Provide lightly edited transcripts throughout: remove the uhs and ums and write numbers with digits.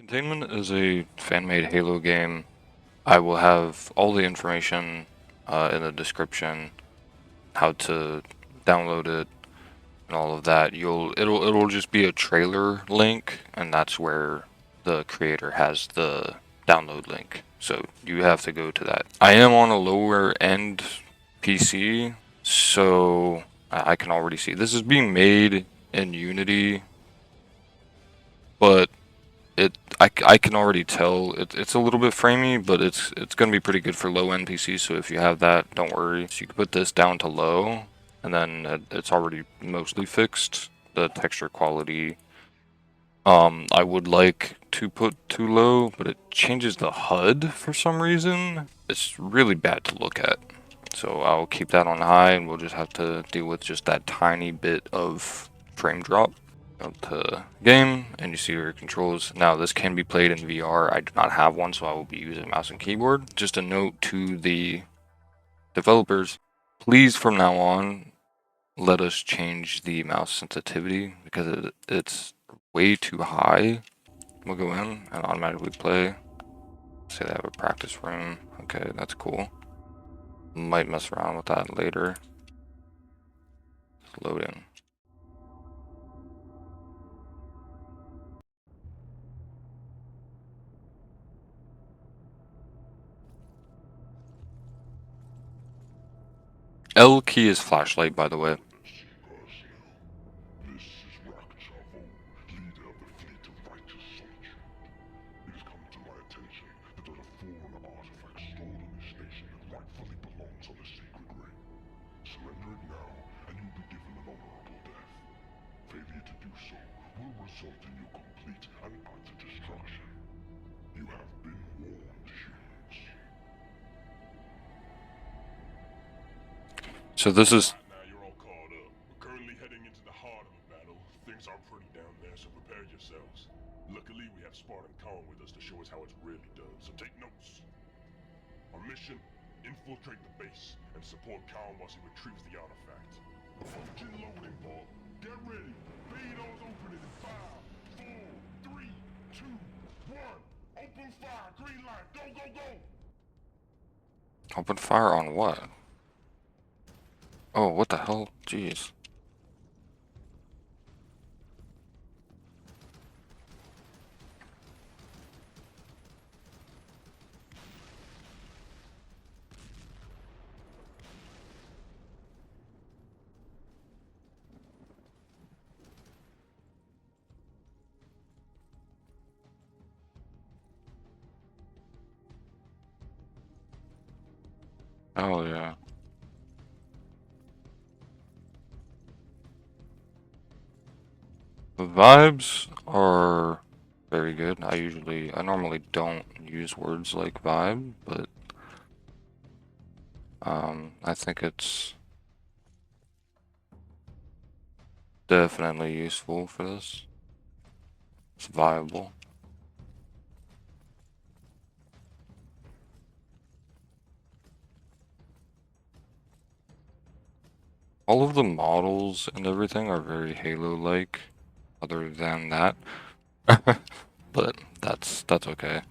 Containment is a fan-made Halo game. I will have all the information in the description, how to download it and all of that. It'll just be a trailer link, and that's where the creator has the download link. So you have to go to that. I am on a lower end PC, so I can already see this is being made in Unity, but I can already tell it's a little bit framey, but it's gonna be pretty good for low end PCs. So if you have that, don't worry. So you can put this down to low, and then it's already mostly fixed. The texture quality. I would like to put too low, but it changes the HUD for some reason. It's really bad to look at. So I'll keep that on high, and we'll just have to deal with just that tiny bit of frame drop. Go to game, and you see your controls. Now this can be played in VR. I do not have one, so I will be using mouse and keyboard. Just a note to the developers, please from now on, let us change the mouse sensitivity because it's way too high. We'll go in and automatically play. Say they have a practice room. Okay, that's cool. Might mess around with that later. Just load in. L key is flashlight, by the way. So this is. Now you're all caught up. We're currently heading into the heart of the battle. Things are pretty down there, so prepare yourselves. Luckily, we have Spartan Khan with us to show us how it's really done, so take notes. Our mission: infiltrate the base and support Khan while he retrieves the artifact. Function loading, Paul. Get ready. Beato's opening in 5, 4, 3, 2, 1. Open fire. Green light. Go, go, go. Open fire on what? Oh, what the hell? Jeez. Oh yeah. The vibes are very good. I normally don't use words like vibe, but I think it's definitely useful for this. It's viable. All of the models and everything are very Halo-like, other than that. But that's okay.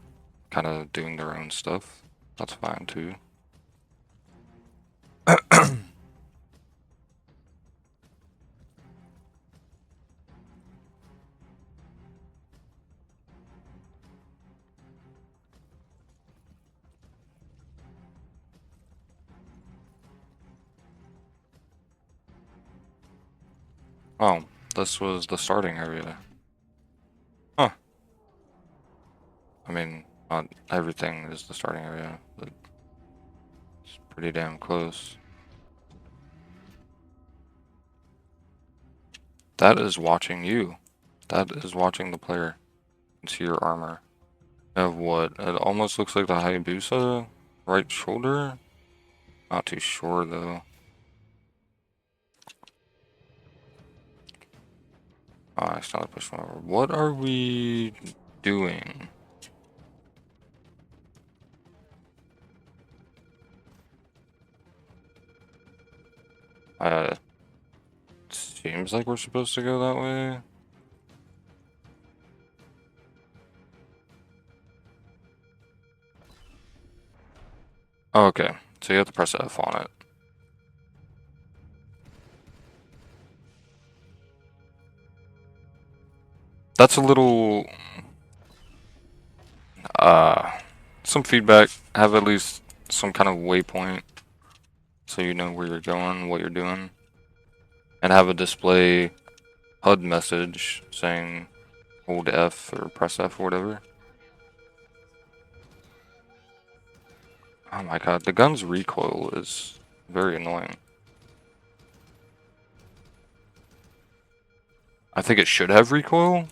Kind of doing their own stuff. That's fine too. Oh, this was the starting area. Huh. I mean, not everything is the starting area, but it's pretty damn close. That is watching you. That is watching the player. You can see your armor. Of what? It almost looks like the Hayabusa right shoulder. Not too sure though. Oh, I still push over. What are we doing? Seems like we're supposed to go that way. Oh, okay, so you have to press F on it. That's a little, uh, some feedback. Have at least some kind of waypoint so you know where you're going, what you're doing. And have a display HUD message saying hold F or press F or whatever. Oh my god, the gun's recoil is very annoying. I think it should have recoil,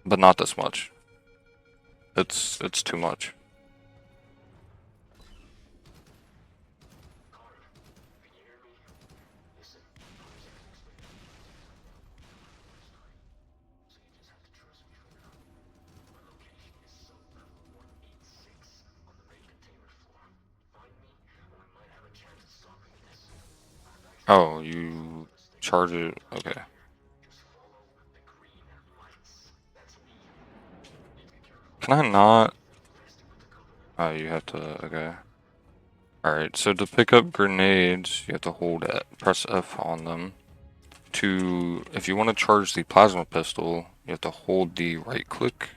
but not this much. It's too much. Oh, you charge it? Okay. Can I not? Oh, you have to, okay. Alright, so to pick up grenades, you have to hold it, press F on them. If you want to charge the plasma pistol, you have to hold the right click.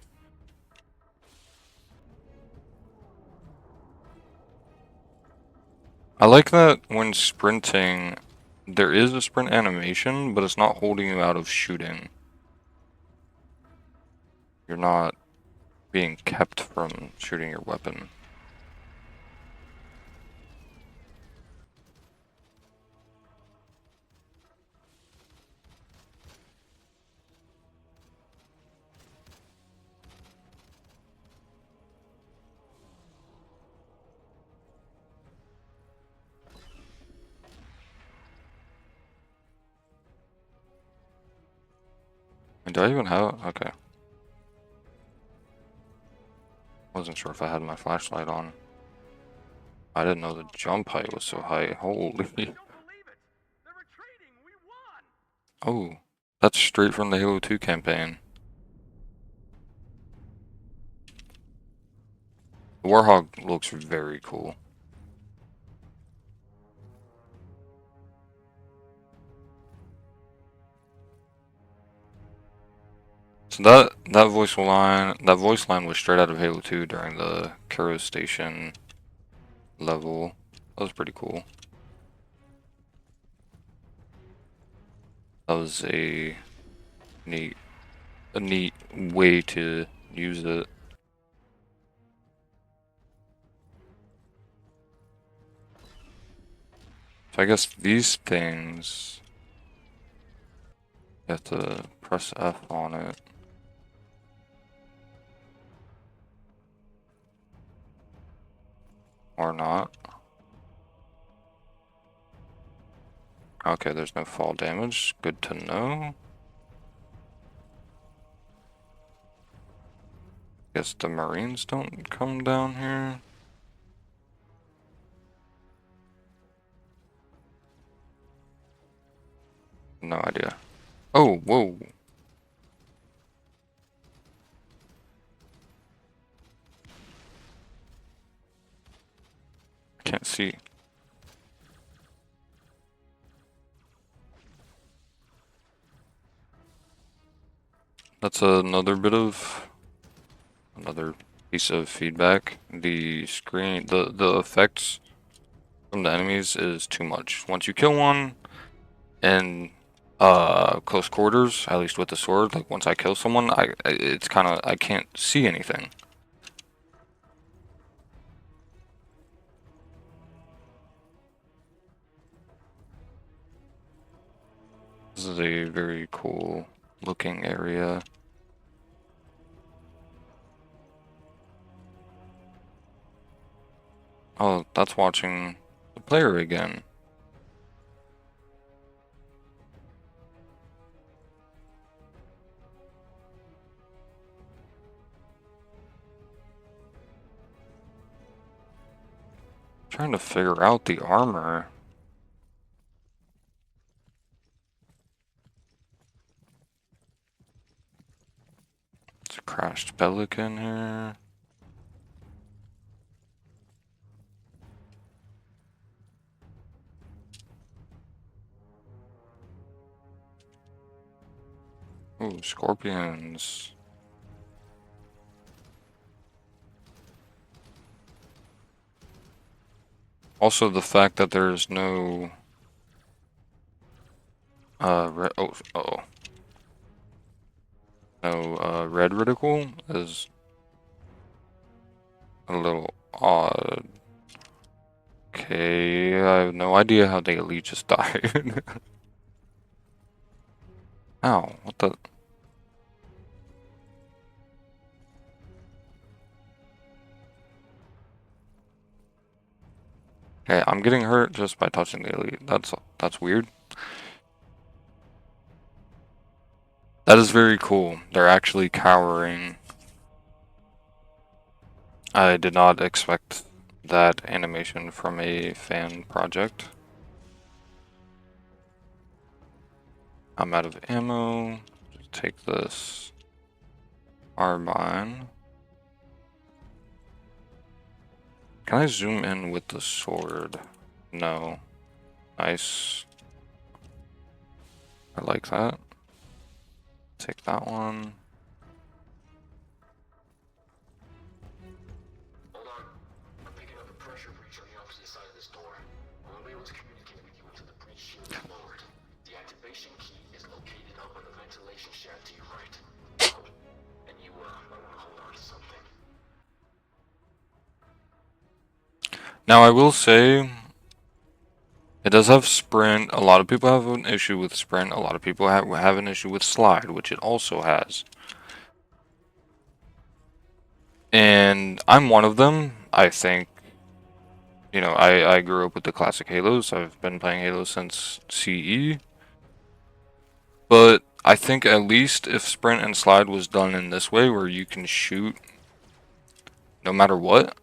I like that when sprinting, there is a sprint animation, but it's not holding you out of shooting. You're not being kept from shooting your weapon. And do I even have it? Okay. Wasn't sure if I had my flashlight on. I didn't know the jump height was so high. Holy. Oh, that's straight from the Halo 2 campaign. The Warhog looks very cool. So that voice line was straight out of Halo 2 during the Kuro Station level. That was pretty cool. That was a neat way to use it. So I guess these things, you have to press F on it. Or not. Okay, there's no fall damage. Good to know. Guess the Marines don't come down here. No idea. Oh, whoa. I can't see. That's another piece of feedback. The screen, the effects from the enemies is too much. Once you kill one in close quarters, at least with the sword, like once I kill someone, it's kind of I can't see anything. This is a very cool looking area. Oh, that's watching the player again. Trying to figure out the armor. It's a crashed Pelican here. Ooh, scorpions. Also, the fact that there's no red reticle is a little odd. Okay, I have no idea how the elite just died. Ow, what the? Okay, I'm getting hurt just by touching the elite. That's weird. That is very cool. They're actually cowering. I did not expect that animation from a fan project. I'm out of ammo. Just take this carbine. Can I zoom in with the sword? No. Nice. I like that. Take that one. Hold on. I'm picking up a pressure breach on the opposite side of this door. I won't be able to communicate with you until the breach shield is lowered. The activation key is located up on the ventilation shaft to your right. Oh, and you, might want to hold on to something. Now I will say, it does have sprint. A lot of people have an issue with sprint. A lot of people have an issue with slide, which it also has. And I'm one of them. I think, you know, I grew up with the classic Halos. I've been playing Halo since CE. But I think at least if sprint and slide was done in this way, where you can shoot no matter what,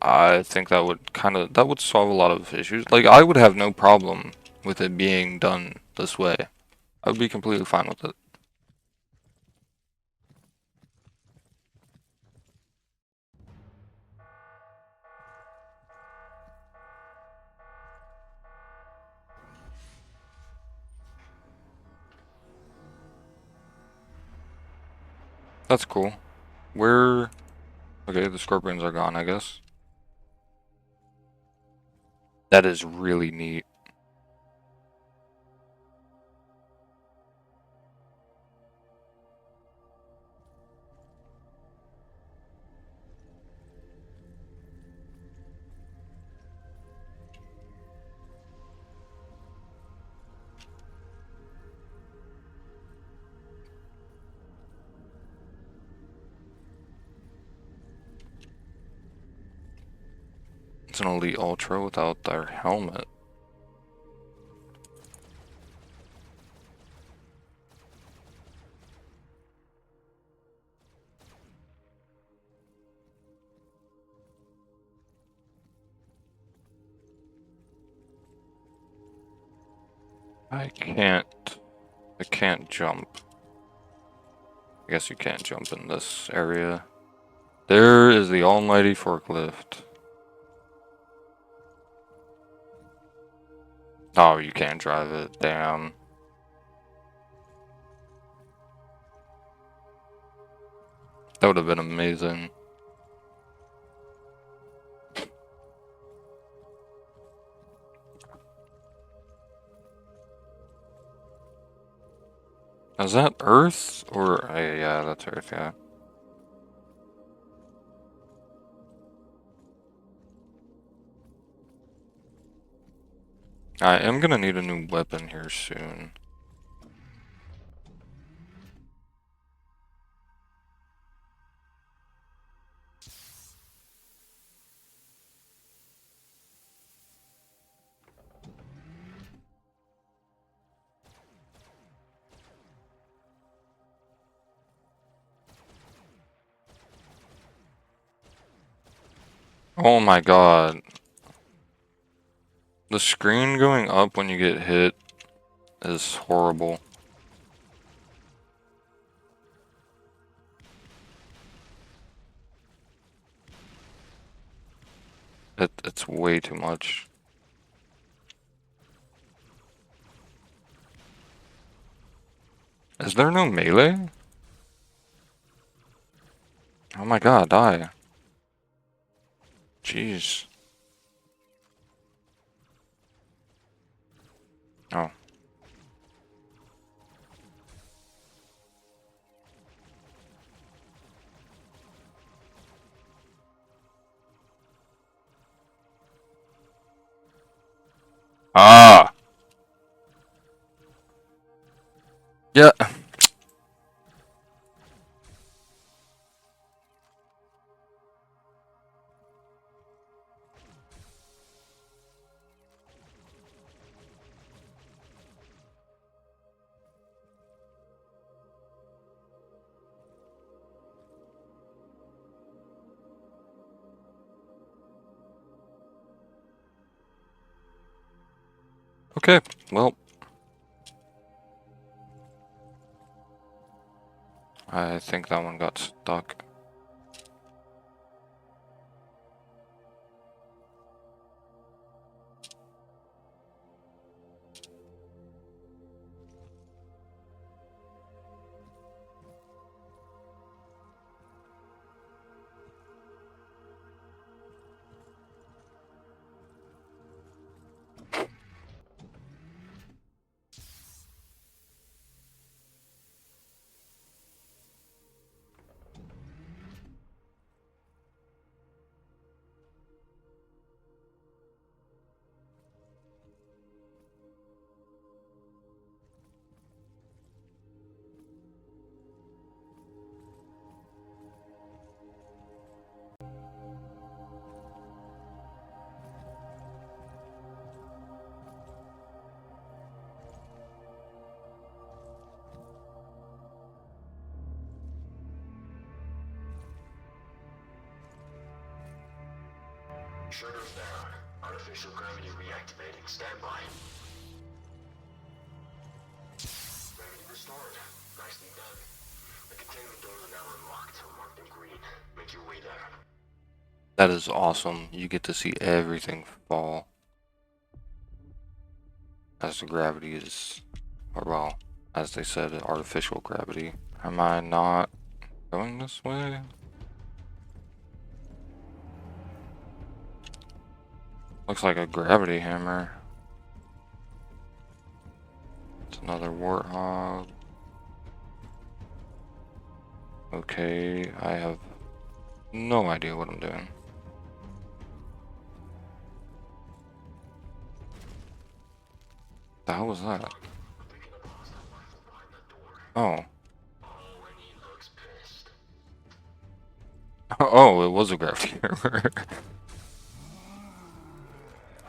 I think that would solve a lot of issues. Like, I would have no problem with it being done this way. I would be completely fine with it. That's cool. Where... Okay, the scorpions are gone, I guess. That is really neat. It's an Elite Ultra without their helmet. I can't jump. I guess you can't jump in this area. There is the almighty forklift. Oh, you can't drive it. Damn. That would have been amazing. Is that Earth? Or... yeah, that's Earth, yeah. I am gonna need a new weapon here soon. Oh my god. The screen going up when you get hit is horrible. It's way too much. Is there no melee? Oh my god, die. Jeez. Oh. Ah! Yeah. Okay, well. I think that one got stuck. Shutters down. Artificial gravity reactivating. Stand by. Gravity restored. Nicely done. The containment doors are now unlocked. Mark them green. Make your way there. That is awesome. You get to see everything fall. As the gravity is, or well, as they said, artificial gravity. Am I not going this way? Looks like a gravity hammer. It's another warthog. Okay, I have no idea what I'm doing. The hell was that? I'm picking up a hostile rifle behind that door. Oh. Oh, and he looks pissed. Oh, it was a gravity hammer.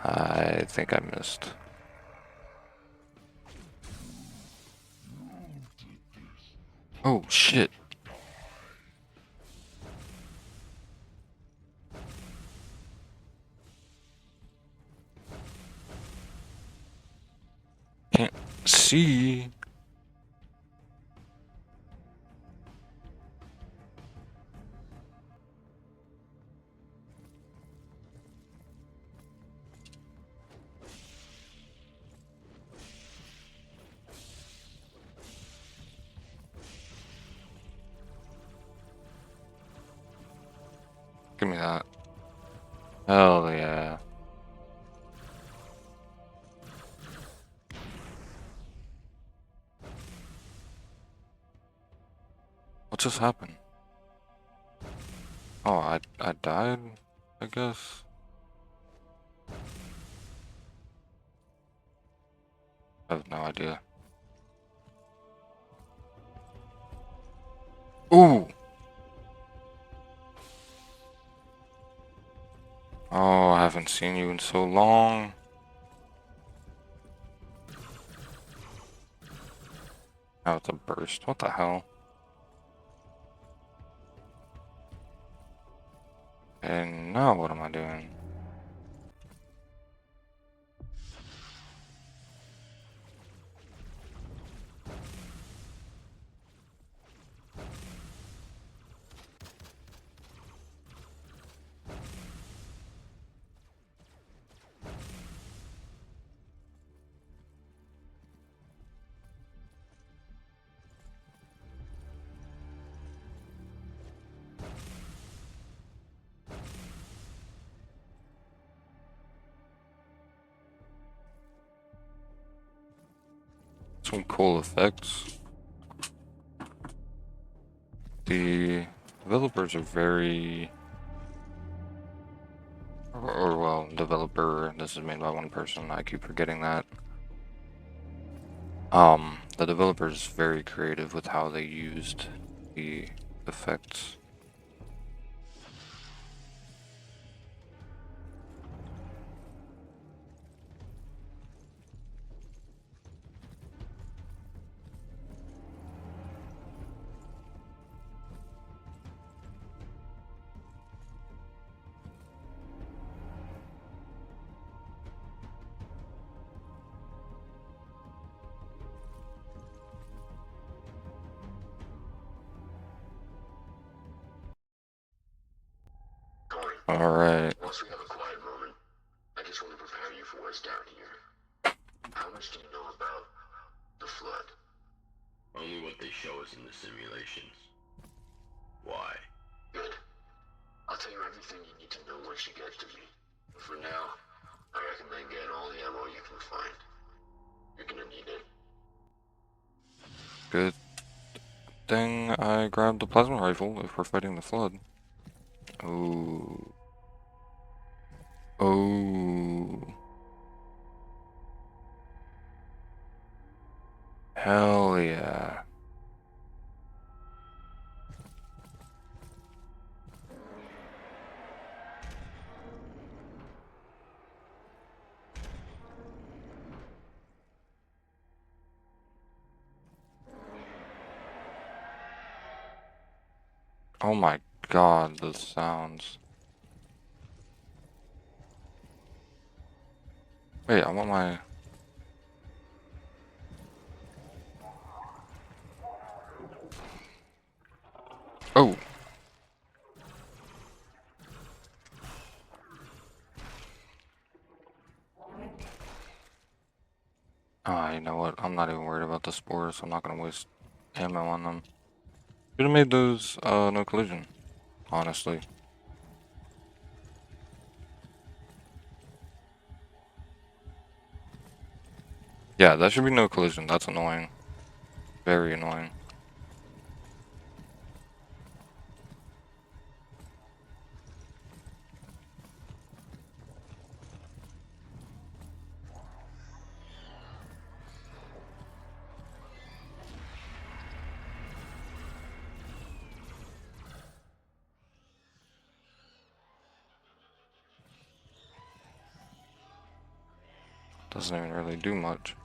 I think I missed. Oh, shit. Can't see. Give me that. Hell yeah. What just happened? Oh, I died, I guess. I have no idea. Ooh! Oh, I haven't seen you in so long. Now it's a burst. What the hell? And now what am I doing? some cool effects. The developers are very, or well, developer, this is made by one person, I keep forgetting that. The developer is very creative with how they used the effects. Corey, Alright. once we have a quiet moment, I just want to prepare you for what's down here. How much do you know about the flood? Only what they show us in the simulations. Why? Good. I'll tell you everything you need to know once you get to me. But for now, I recommend getting all the ammo you can find. You're gonna need it. Good thing I grabbed the plasma rifle if we're fighting the flood. Oh. Oh. Hell yeah. Oh my god, the sounds. Wait, I want my... Oh! Ah, you know what? I'm not even worried about the spores, so I'm not gonna waste ammo on them. Should've made those, no collision, honestly. Yeah, that should be no collision. That's annoying. Very annoying. Doesn't even really do much.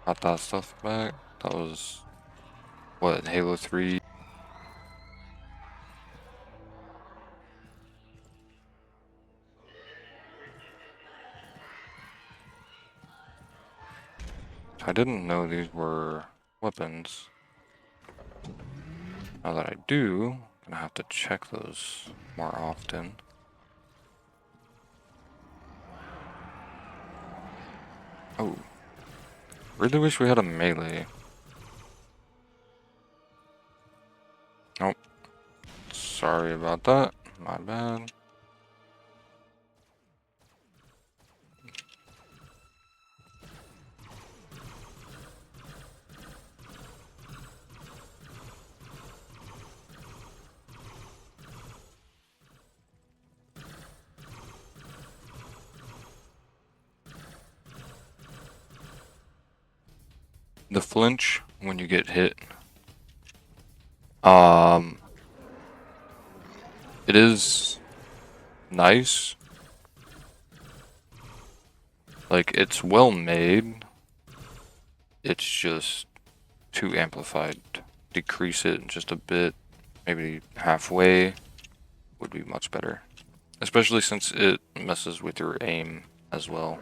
Got that stuff back. That was, what, Halo 3? I didn't know these were weapons. Now that I do, I'm gonna have to check those more often. Oh. Really wish we had a melee. Oh. Sorry about that. My bad. The flinch when you get hit. It is nice. Like, it's well made. It's just too amplified. Decrease it just a bit, maybe halfway, would be much better. Especially since it messes with your aim as well.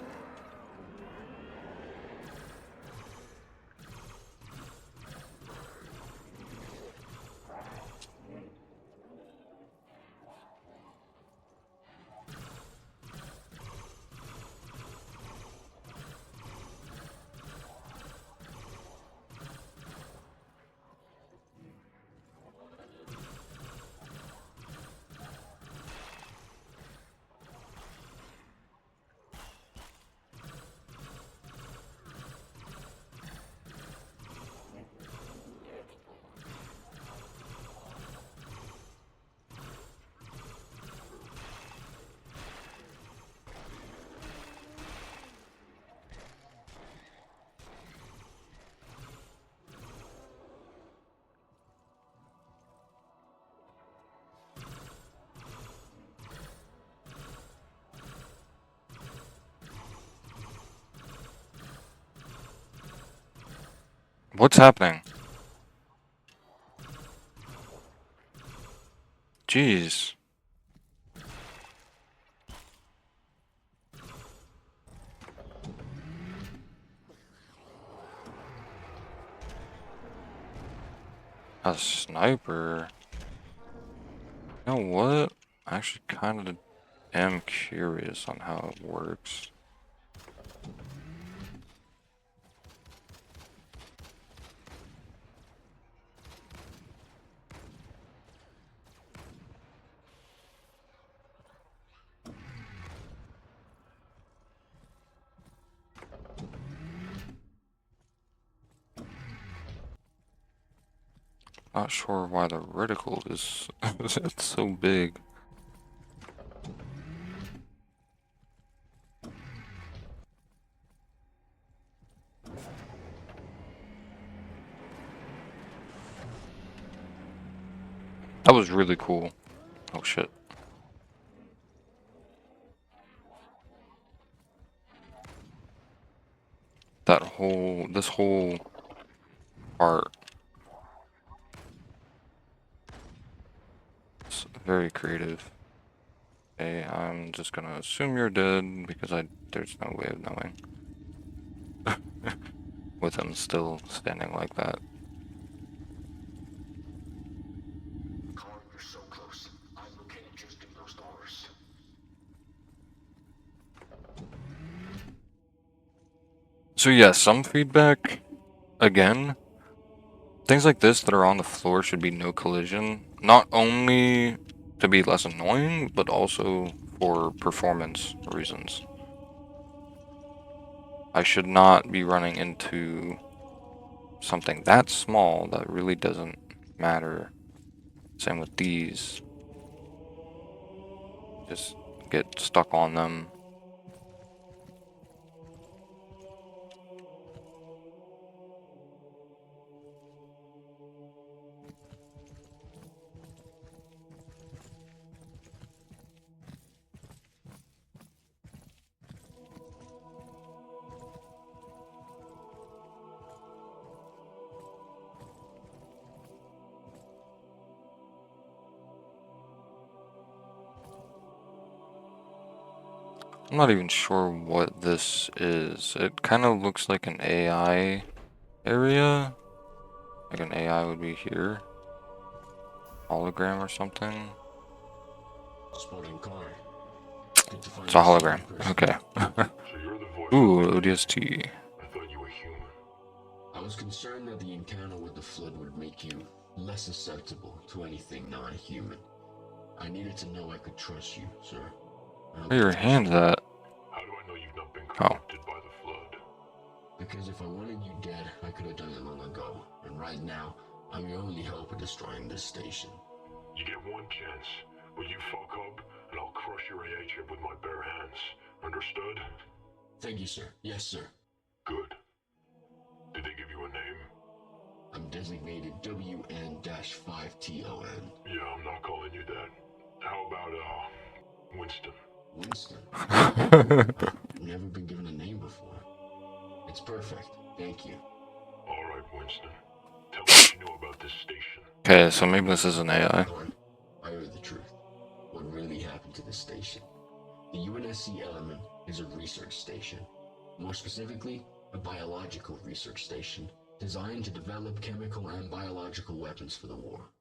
What's happening? Jeez. A sniper? You know what? I actually kind of am curious on how it works. Not sure why the reticle is it's so big. That was really cool. Oh shit. This whole part. It's very creative. Okay, I'm just gonna assume you're dead because there's no way of knowing. With him still standing like that. Carl, you're so close. I located just through those doors. So yeah, some feedback, again, things like this that are on the floor should be no collision. Not only to be less annoying, but also for performance reasons. I should not be running into something that small that really doesn't matter. Same with these. Just get stuck on them. I'm not even sure what this is. It kind of looks like an AI area. Like an AI would be here. Hologram or something. Spotting car. Good to find It's a you hologram. in person. Okay. So you're the voice Ooh, of the ODST. I thought you were human. I was concerned that the encounter with the Flood would make you less susceptible to anything non-human. I needed to know I could trust you, sir. Where are your hands at? How do I know you've not been Oh. corrupted by the flood? Because if I wanted you dead, I could have done it long ago. And right now, I'm your only hope of destroying this station. You get one chance, but you fuck up, and I'll crush your AH chip with my bare hands. Understood? Thank you, sir. Yes, sir. Good. Did they give you a name? I'm designated WN-5TON. Yeah, I'm not calling you that. How about, Winston? Winston. I've never been given a name before. It's perfect. Thank you. Alright, Winston. Tell me what you know about this station. Okay, so maybe this is an AI. I heard the truth. What really happened to this station? The UNSC Element is a research station. More specifically, a biological research station designed to develop chemical and biological weapons for the war.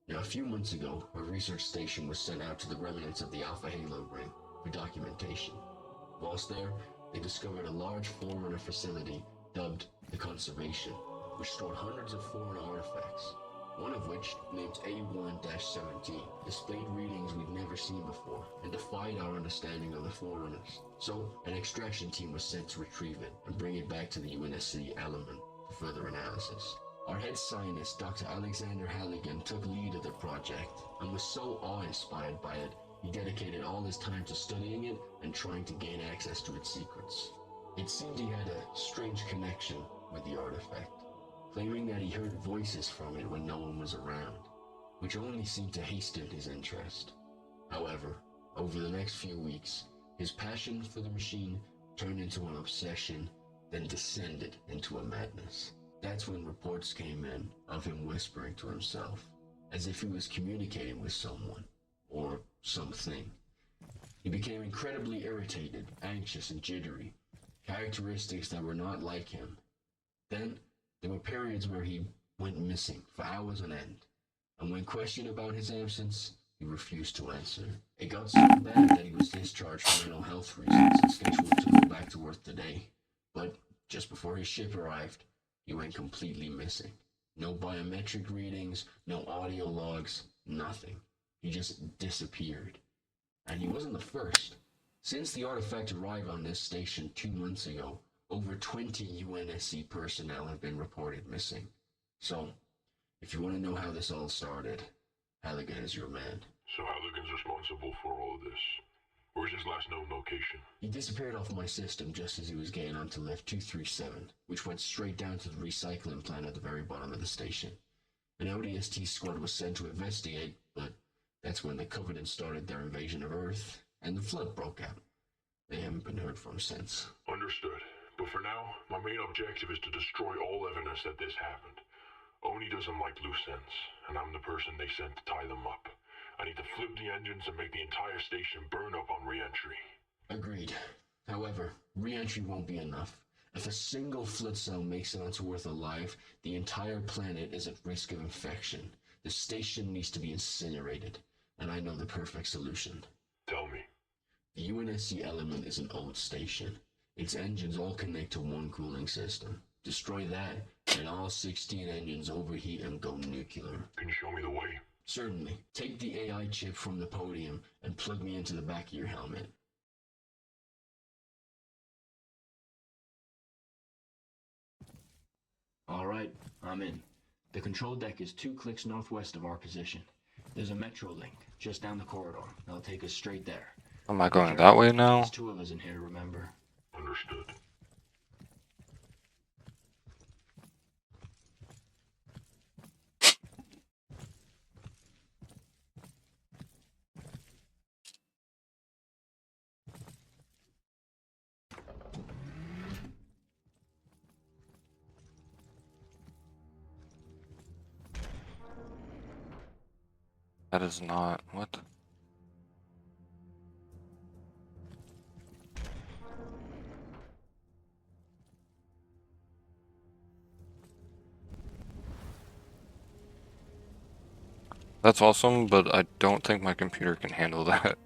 Now, a few months ago, a research station was sent out to the remnants of the Alpha Halo ring for documentation. Whilst there, they discovered a large Forerunner facility dubbed the Conservation, which stored hundreds of foreign artifacts. One of which, named A1-17, displayed readings we'd never seen before and defied our understanding of the Forerunners. So, an extraction team was sent to retrieve it and bring it back to the UNSC Element for further analysis. Our head scientist, Dr. Alexander Halligan, took lead of the project and was so awe-inspired by it, he dedicated all his time to studying it and trying to gain access to its secrets. It seemed he had a strange connection with the artifact, claiming that he heard voices from it when no one was around, which only seemed to hasten his interest. However, over the next few weeks, his passion for the machine turned into an obsession, then descended into a madness. That's when reports came in of him whispering to himself, as if he was communicating with someone, or something. He became incredibly irritated, anxious, and jittery, characteristics that were not like him. Then, there were periods where he went missing for hours on end, and when questioned about his absence, he refused to answer. It got so bad that he was discharged for mental health reasons and scheduled to go back to work today. But just before his ship arrived, he went completely missing. No biometric readings, no audio logs, nothing. He just disappeared. And he wasn't the first. Since the artifact arrived on this station 2 months ago, over 20 UNSC personnel have been reported missing. So, if you want to know how this all started, Halligan is your man. So Halligan's responsible for all of this. Where's his last known location? He disappeared off my system just as he was getting onto lift 237, which went straight down to the recycling plant at the very bottom of the station. An ODST squad was sent to investigate, but that's when the Covenant started their invasion of Earth, and the flood broke out. They haven't been heard from since. Understood. But for now, my main objective is to destroy all evidence that this happened. Oni doesn't like loose ends, and I'm the person they sent to tie them up. I need to flip the engines and make the entire station burn up on re-entry. Agreed. However, re-entry won't be enough. If a single flood cell makes it onto Earth alive, the entire planet is at risk of infection. The station needs to be incinerated, and I know the perfect solution. Tell me. The UNSC Element is an old station. Its engines all connect to one cooling system. Destroy that, and all 16 engines overheat and go nuclear. Can you show me the way? Certainly. Take the AI chip from the podium and plug me into the back of your helmet. Alright, I'm in. The control deck is 2 clicks northwest of our position. There's a metro link just down the corridor. That'll take us straight there. Am I going that way now? There's 2 of us in here, remember? Understood. That is not... what? That's awesome, but I don't think my computer can handle that.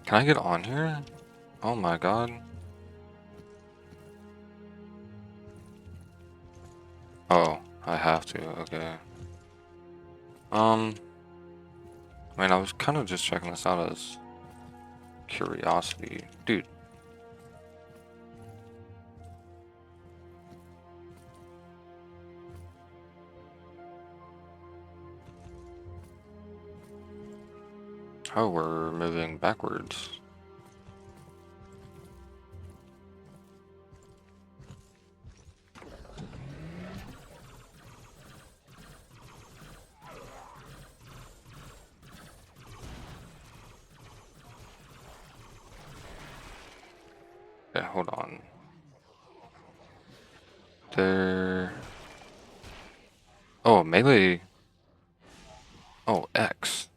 Can I get on here? Oh my god. Oh, I have to, okay. I mean, I was kind of just checking this out as curiosity. Dude. Oh, we're moving backwards. Okay, hold on. There... Oh, melee... Oh, X.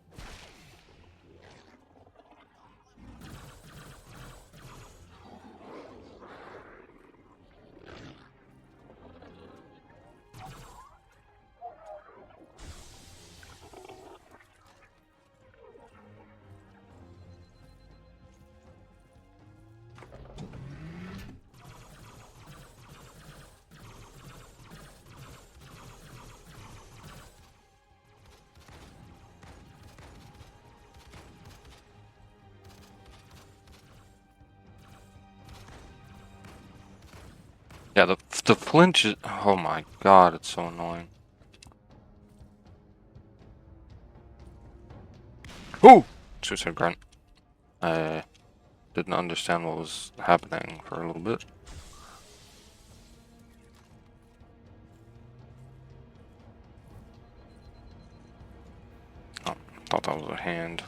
The flinch is... Oh my god, it's so annoying. Oh! Suicide grunt. I didn't understand what was happening for a little bit. Oh, thought that was a hand.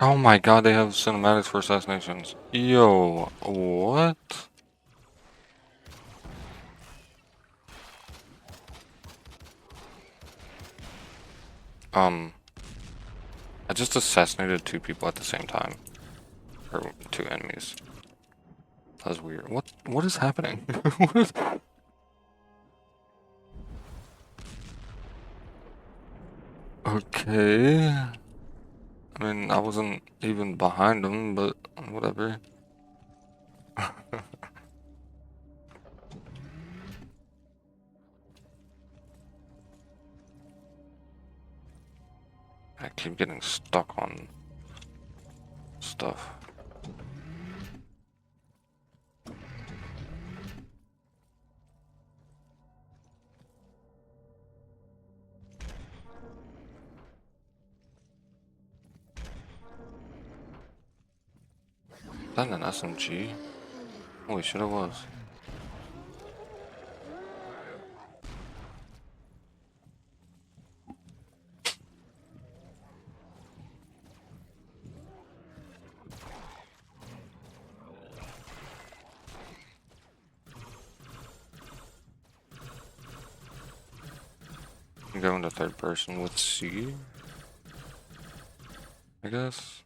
Oh my god, they have cinematics for assassinations. Yo, what? I just assassinated 2 people at the same time. Or 2 enemies. That was weird. What is happening? What is... Okay. I mean, I wasn't even behind them, but whatever. I keep getting stuck on stuff. Is that an SMG? Holy shit, it was. I'm going to third person with C, I guess.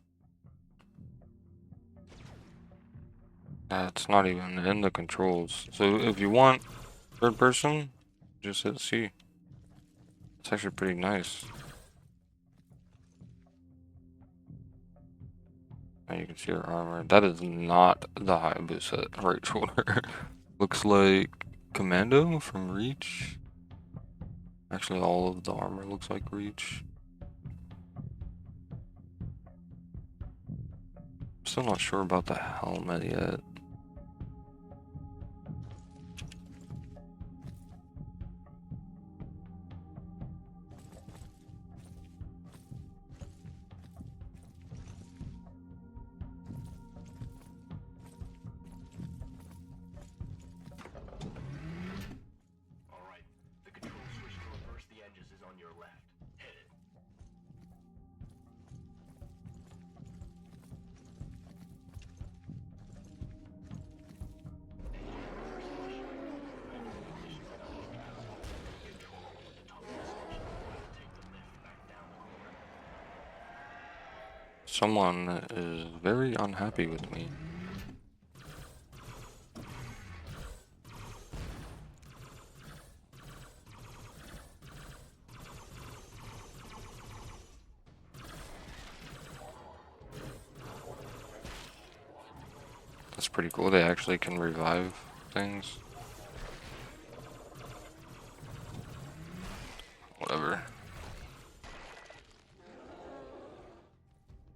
It's not even in the controls. So if you want third person, just hit C. It's actually pretty nice. Now you can see her armor. That is not the Hayabusa right shoulder. Looks like Commando from Reach. Actually, all of the armor looks like Reach. Still not sure about the helmet yet. Alright, the control switch to reverse the engines is on your left. Hit it. Someone is very unhappy with me. That's pretty cool. They actually can revive things. Whatever.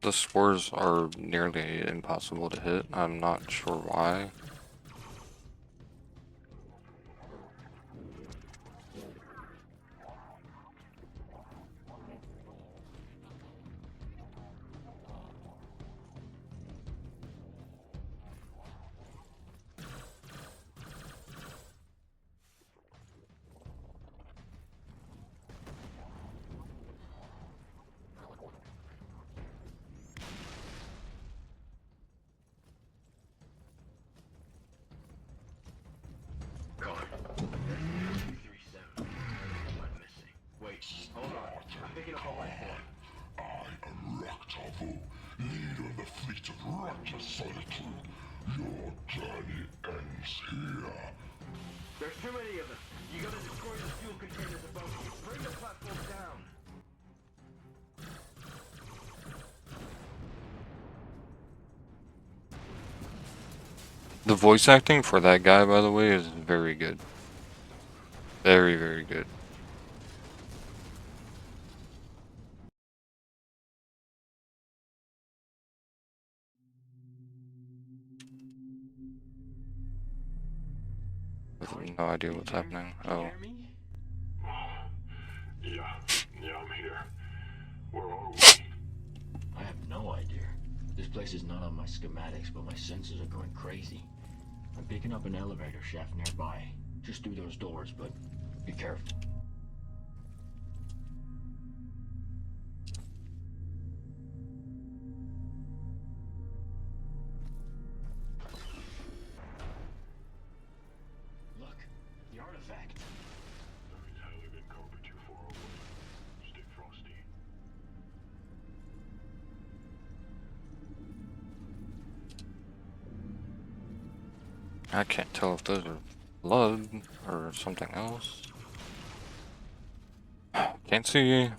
The spores are nearly impossible to hit. I'm not sure why. back to solitude. Your journey ends here. There's too many of them. You gotta destroy the fuel containers above you. Bring the platform down. The voice acting for that guy, by the way, is very good. Very, very good. I have no idea what's happening. Oh. Yeah, I'm here. Where are we? I have no idea. This place is not on my schematics, but my senses are going crazy. I'm picking up an elevator shaft nearby. Just through those doors, but be careful. Look, the artifact. Stay frosty. I can't tell if those are blood or something else. Can't see.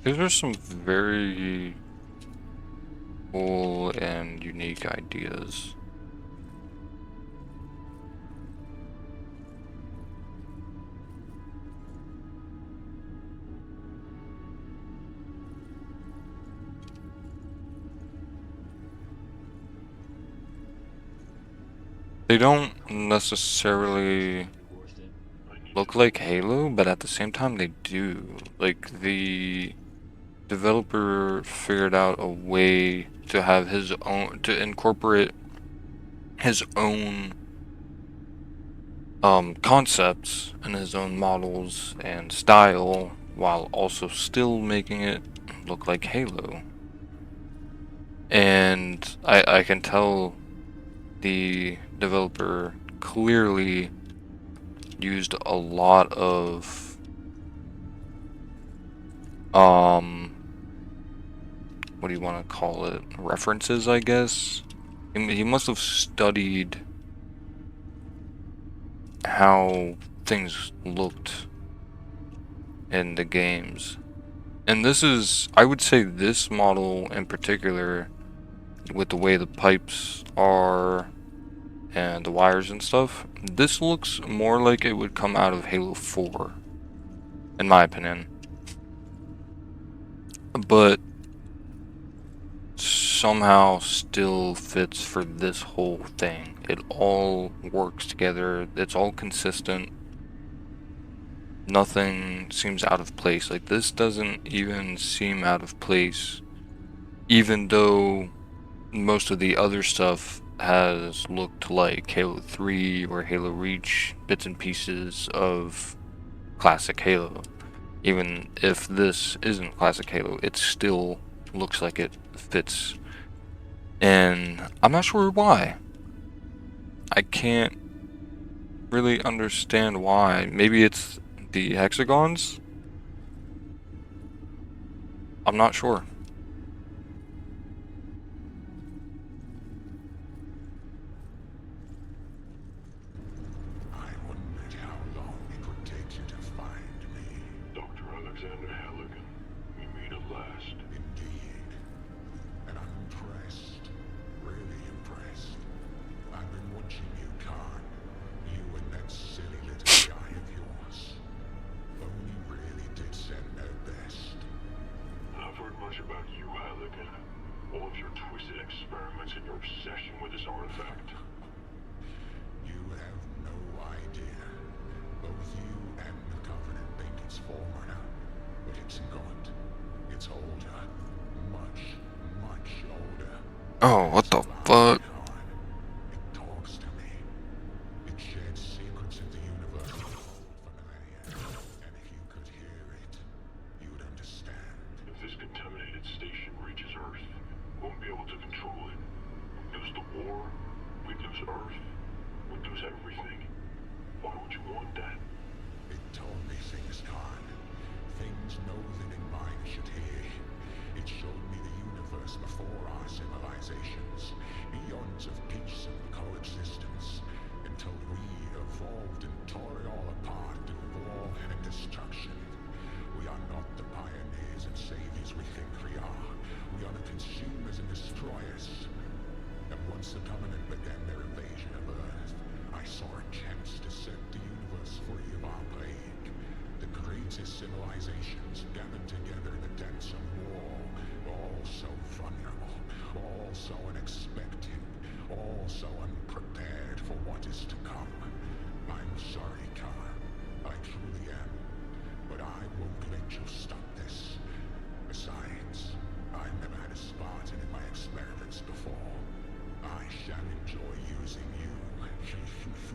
These are some very cool and unique ideas. They don't necessarily look like Halo, but at the same time they do. Like, the developer figured out a way to have his own, to incorporate his own concepts and his own models and style while also still making it look like Halo. And I can tell the developer clearly used a lot of what do you want to call it, references, I guess. He must have studied how things looked in the games. And this is, I would say this model in particular, with the way the pipes are and the wires and stuff, this looks more like it would come out of Halo 4, in my opinion. But somehow still fits for this whole thing. It all works together, it's all consistent. Nothing seems out of place. Like, this doesn't even seem out of place, even though most of the other stuff has looked like Halo 3 or Halo Reach, bits and pieces of classic Halo. Even if this isn't classic Halo, it still looks like it fits. And I'm not sure why. I can't really understand why. Maybe it's the hexagons? I'm not sure. I wondered how long it would take you to find me. Dr. Alexander Halligan, we meet at last. Indeed. And I'm impressed. Really impressed. I've been watching you, Khan. You and that silly little guy of yours. Only really did send their best. I've heard much about Oh, what the fuck? It talks to me. It sheds secrets of the universe untold for millennia. And if you could hear it, you'd understand. If this contaminated station reaches Earth, we won't be able to control it. We'd lose the war, we'd lose Earth, we'd lose everything. Why would you want that? It told me things, Khan. Things no living mind should hear. It showed me the universe before our civilizations. Eons of peace and coexistence. Until we evolved and tore it all apart through war and destruction. We are not the pioneers and saviors we think we are. We are the consumers and destroyers. And once the Covenant began their invasion of Earth, I saw a chance to set the universe free of our plague. The greatest civilizations gathered together to dance a war, all so vulnerable, all so unexpected, all so unprepared for what is to come. I'm sorry, Khan. I truly am. But I won't let you stop this. Besides, I've never had a Spartan in my experiments before. I shall enjoy using you.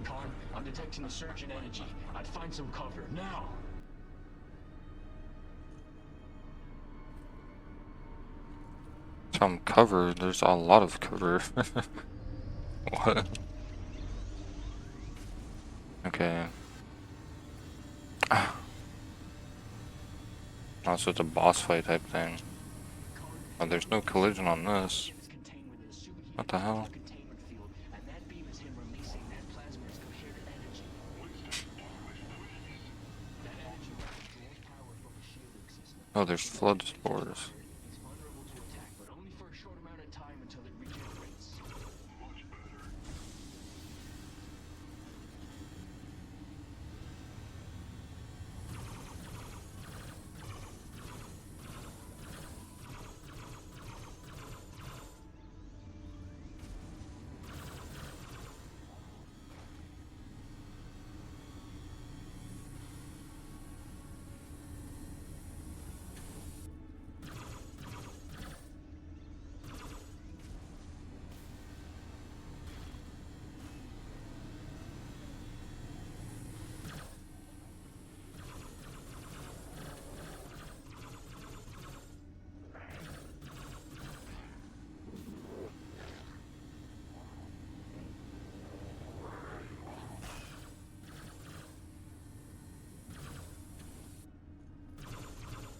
Khan, I'm detecting a surge in energy. I'd find some cover, now! Some cover. There's a lot of cover. What? Okay. Oh, so it's a boss fight type thing. Oh, there's no collision on this. What the hell? Containment field, and that beam is him releasing that plasma's coherent energy. That energy draws power from the shielding system. Oh, there's flood spores. He's vulnerable to attack, but only for a short amount of time until it regenerates.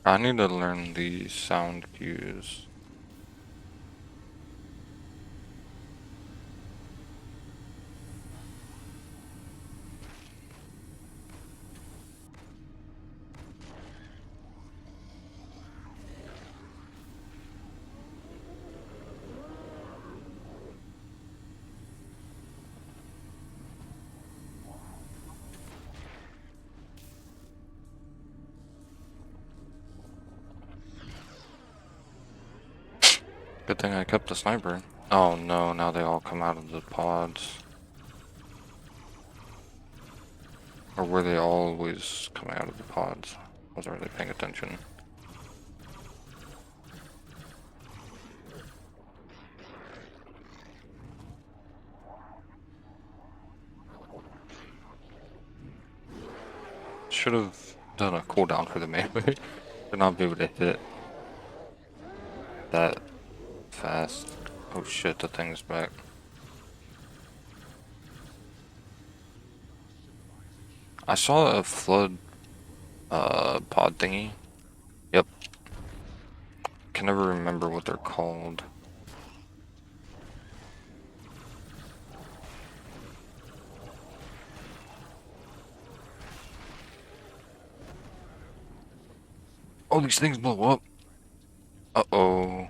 I need to learn the sound cues. Good thing I kept the sniper. Oh no, now they all come out of the pods. Or were they always coming out of the pods? I wasn't really paying attention. Should have done a cooldown for the melee. To not be able to hit that fast. Oh shit, the thing's back. I saw a flood pod thingy. Yep. Can never remember what they're called. Oh, these things blow up. Uh-oh.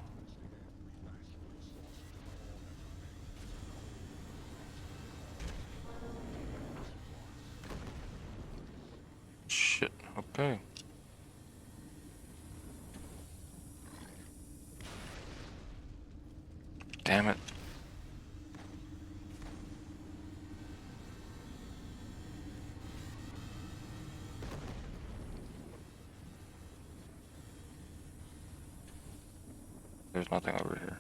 Shit, okay. Damn it. There's nothing over here.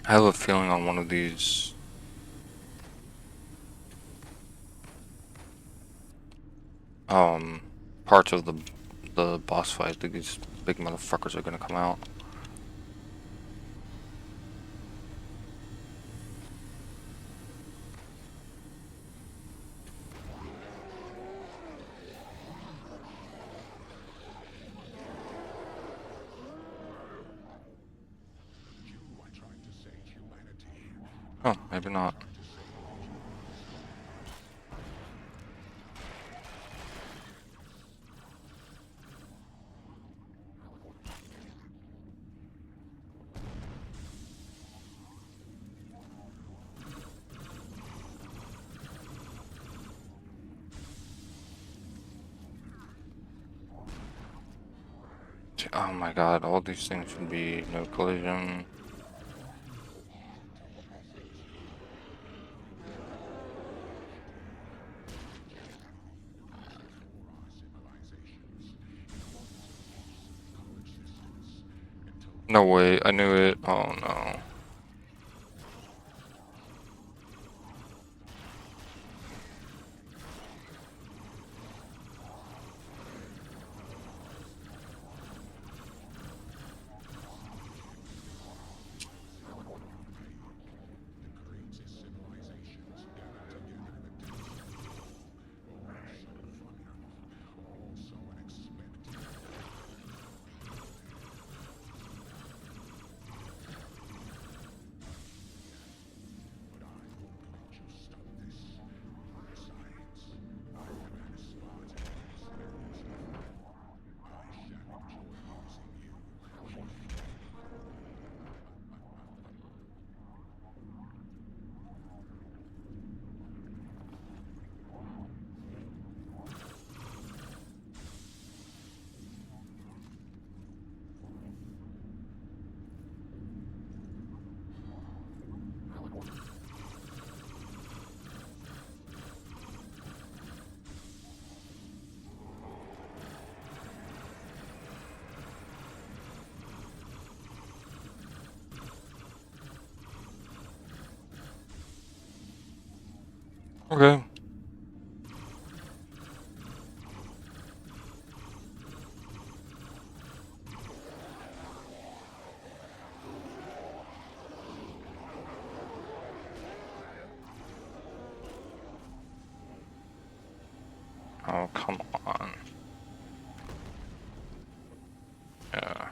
I have a feeling on one of these. Parts of the boss fight, these big motherfuckers are gonna come out. Oh, maybe not. Oh my god, all these things should be no collision. No way, I knew it. Oh no. Okay. Oh, come on. Yeah.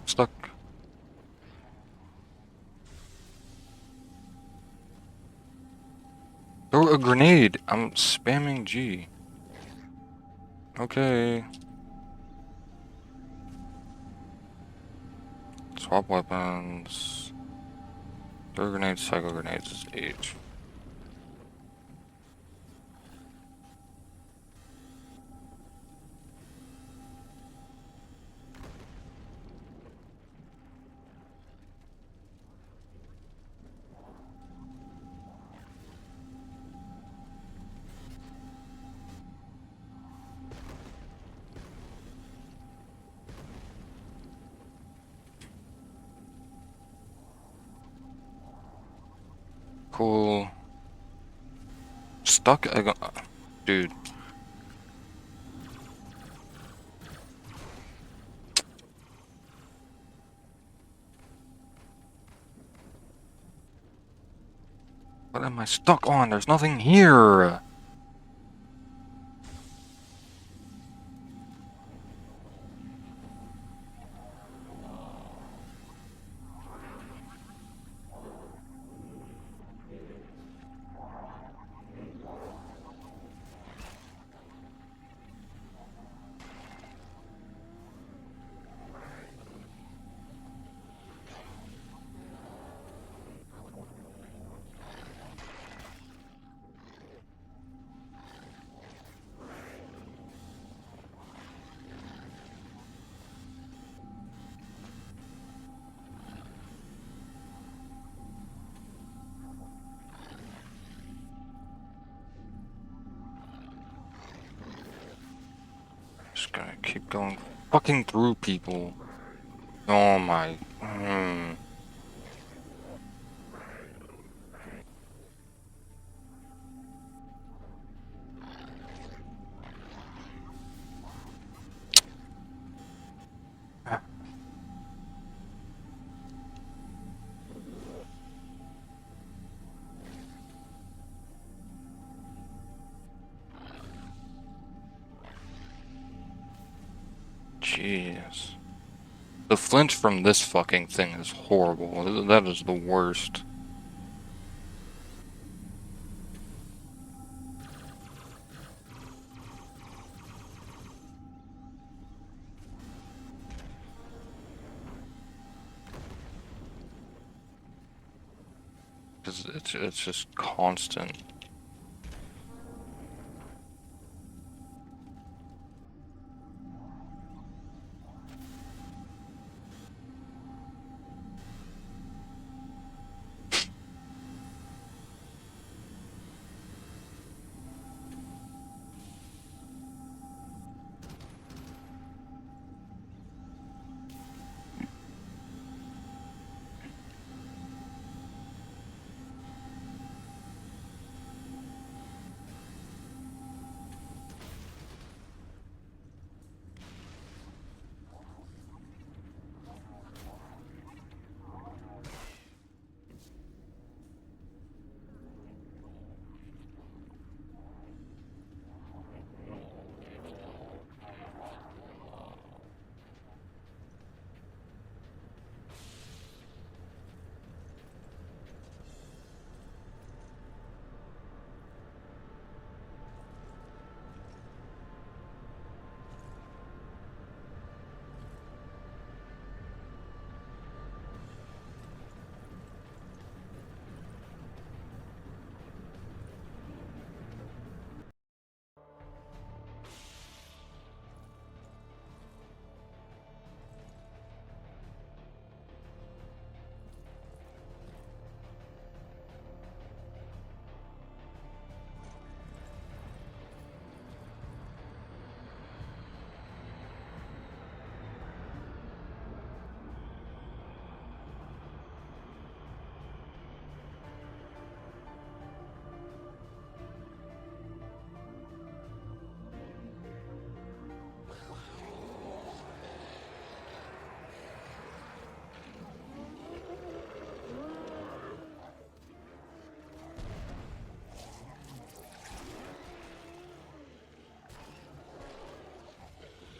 Stuck. Throw a grenade. I'm spamming G. Okay. Swap weapons. Throw grenades, cycle grenades is H. Cool. Stuck? Dude. What am I stuck on? There's nothing here. gonna keep going fucking through people. Oh my. Jeez. The flinch from this fucking thing is horrible. That is the worst. Cause it's just constant.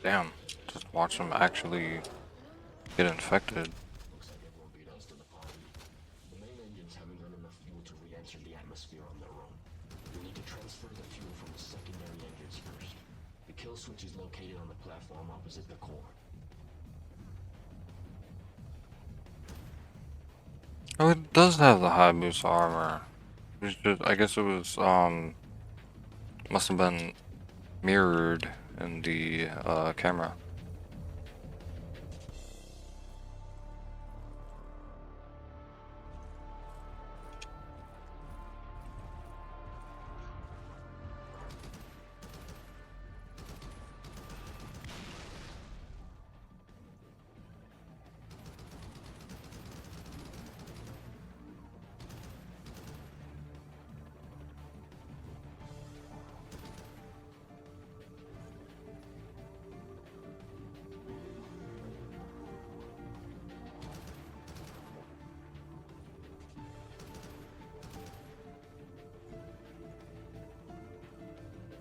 Damn. Just watch them actually get infected. Looks like it won't beat us to the party. The main engines haven't got enough fuel to re-enter the atmosphere on their own. We need to transfer the fuel from the secondary engines first. The kill switch is located on the platform opposite the core. Oh, it does have the high boost armor. It's just, I guess it was, must have been mirrored in the, camera.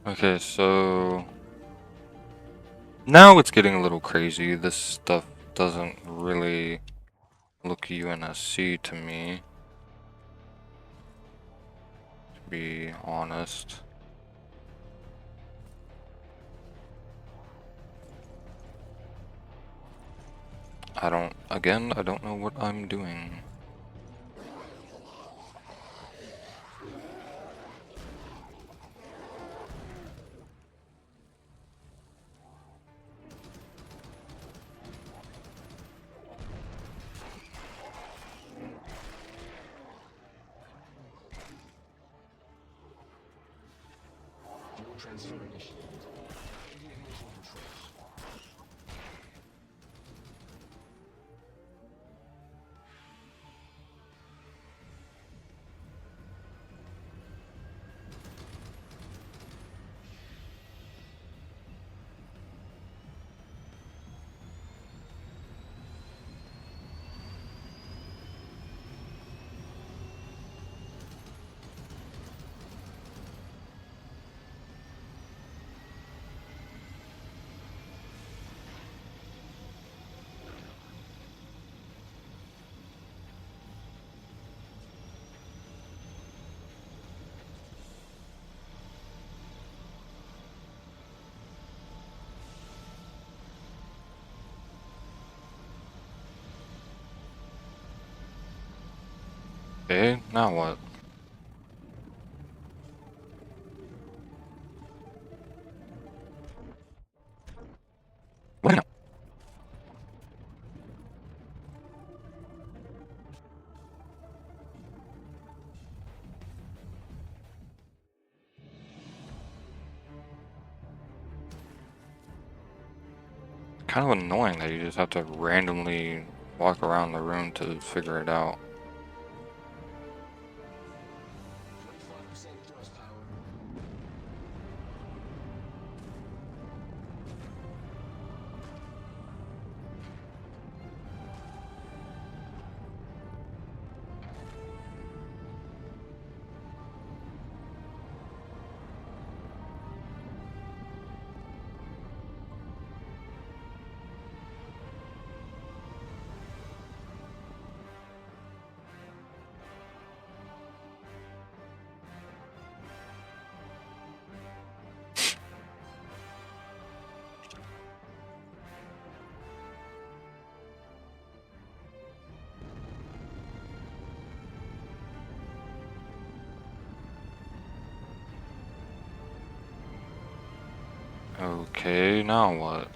Okay, so now it's getting a little crazy. This stuff doesn't really look UNSC to me, to be honest. I don't know what I'm doing. Fuel transfer initiated. Activate ignition controls. Okay, now what? What? Kind of annoying that you just have to randomly walk around the room to figure it out. 25% thrust power. Okay, now what?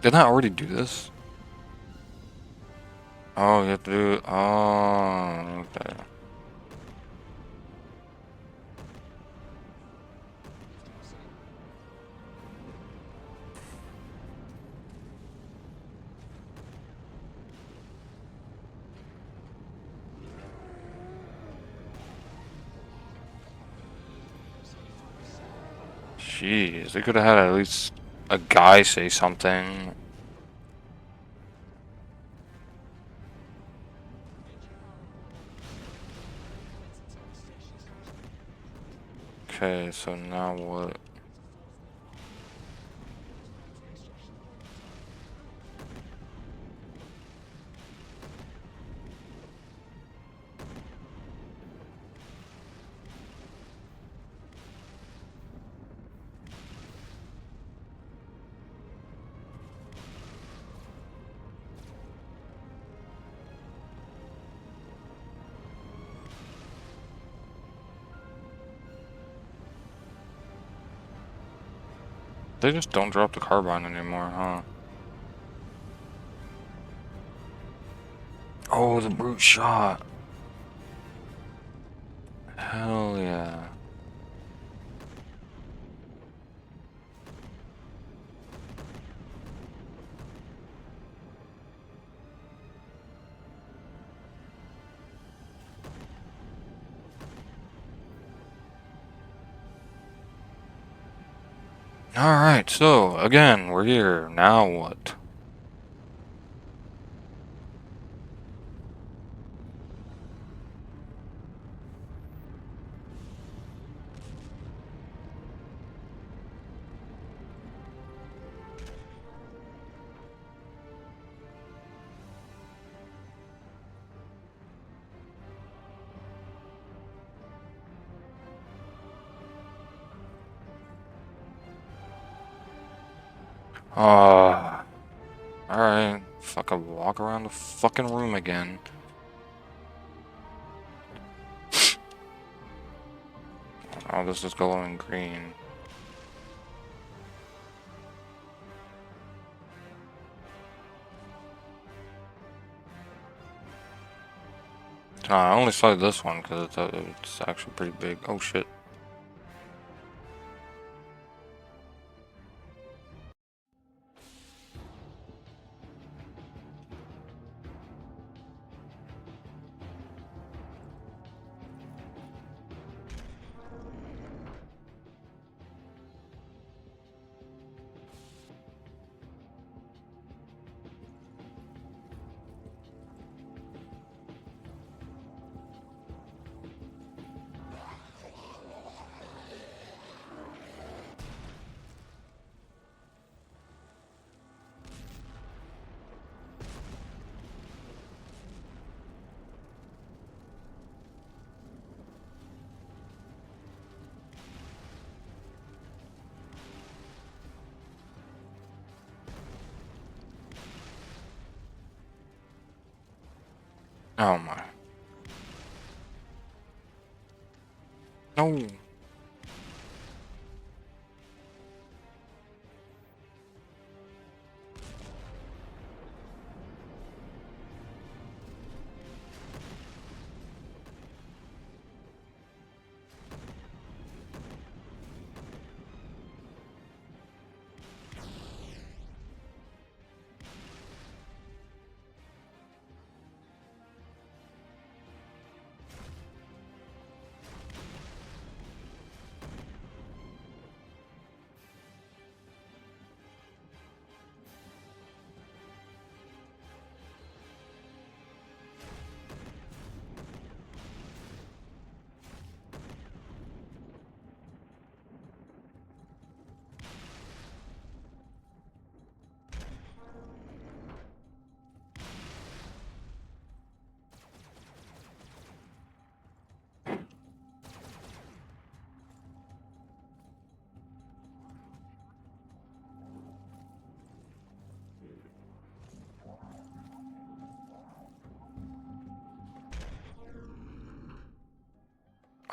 Didn't I already do this? Oh, you have to do. Oh, okay. Jeez, they could have had at least a guy say something. Okay, so now what? They just don't drop the carbine anymore, huh? Oh, the brute shot. Hell yeah. Alright, so again, we're here. Now what? Alright. Fucking walk around the fucking room again. Oh, this is glowing green. I only saw this one because it's actually pretty big. Oh shit. Oh my. No.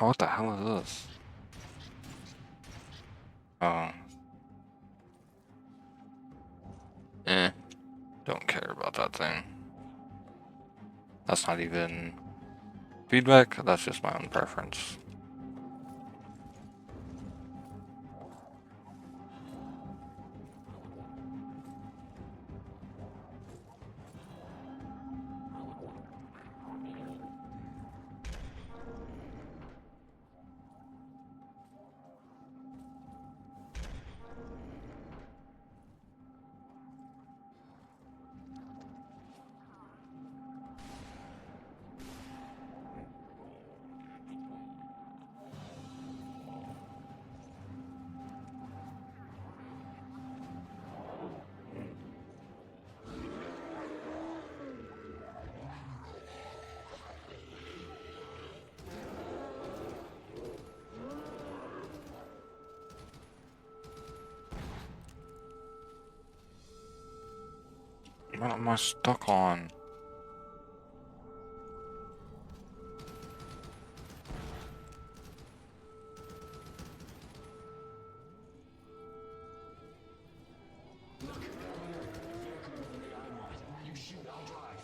Oh, what the hell is this? Oh. Don't care about that thing. That's not even feedback, that's just my own preference. What am I stuck on? You shoot, I'll drive.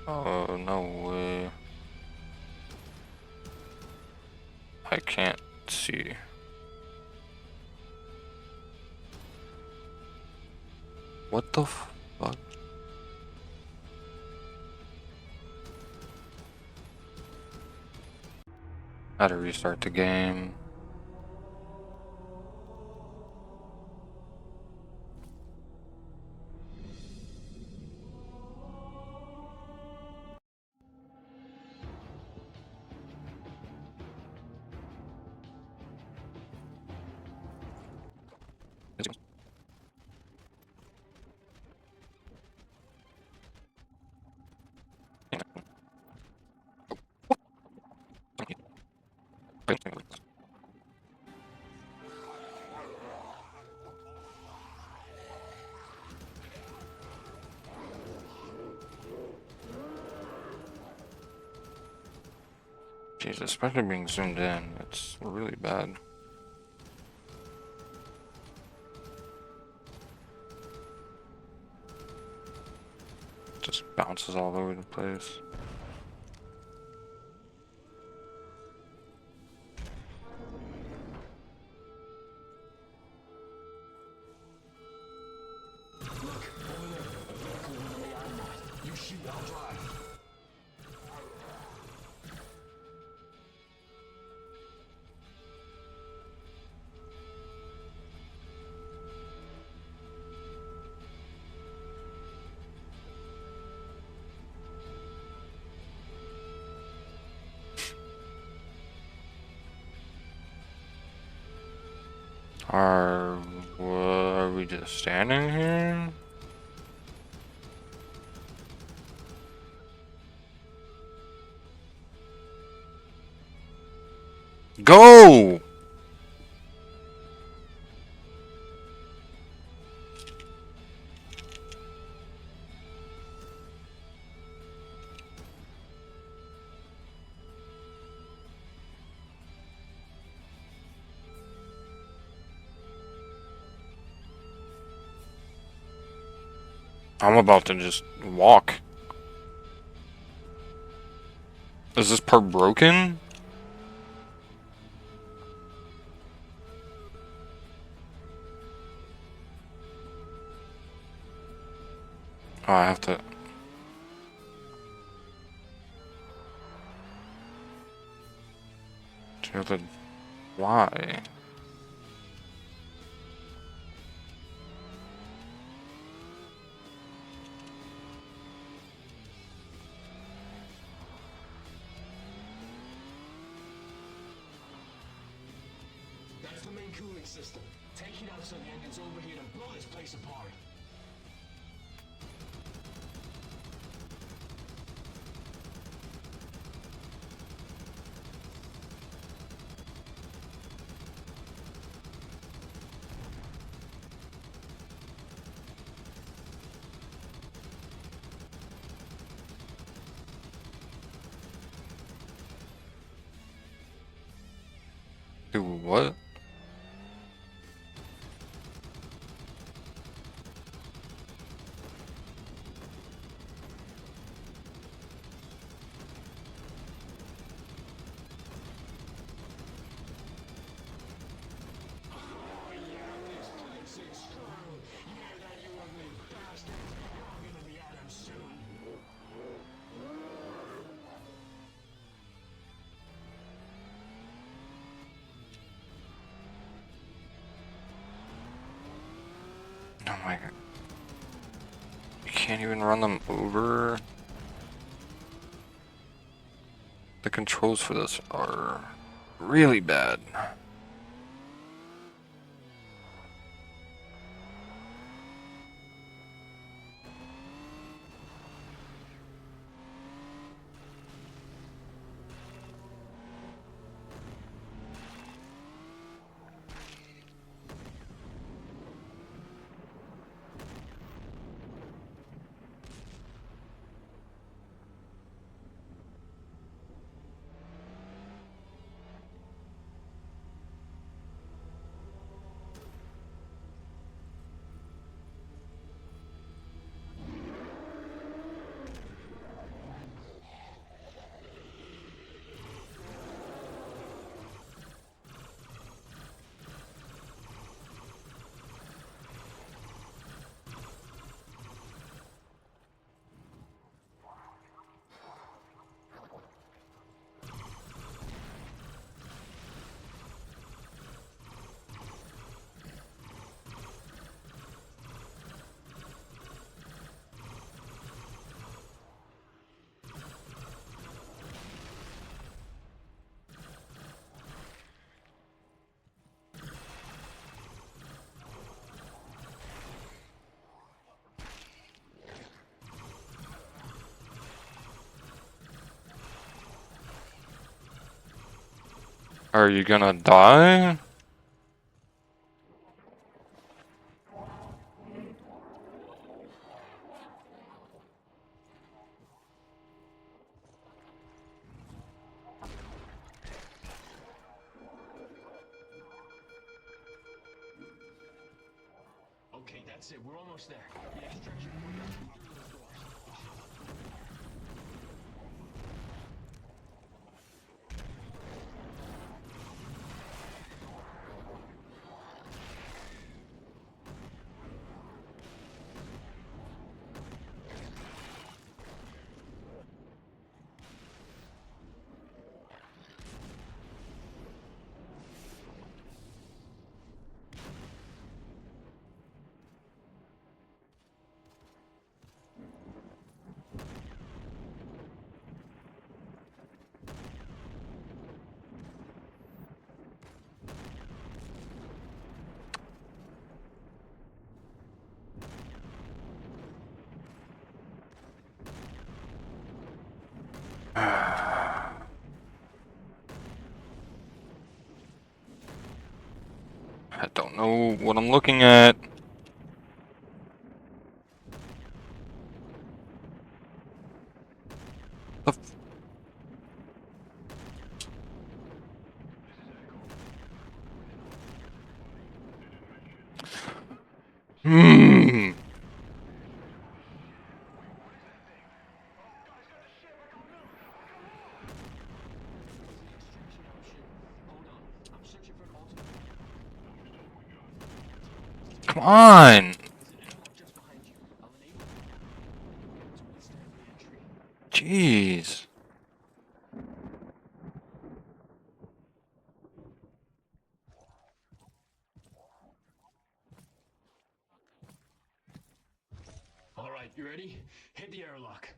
Oh, no way. I can't see. What the fuck? How to restart the game. Jeez, especially being zoomed in, it's really bad. Just bounces all over the place. You shoot, I'll drive. Just standing here. Go! I'm about to just walk. Is this part broken? Oh, I have to... Why? That's the main cooling system. Take it out so the engine's overheat and blow this place apart. Do what? Oh my god. You can't even run them over. The controls for this are really bad. Are you gonna die? Okay, that's it. We're almost there. The extraction point is through those doors. I don't know what I'm looking at. The f- Hmm. Come on. Jeez. Alright, you ready? Hit the airlock.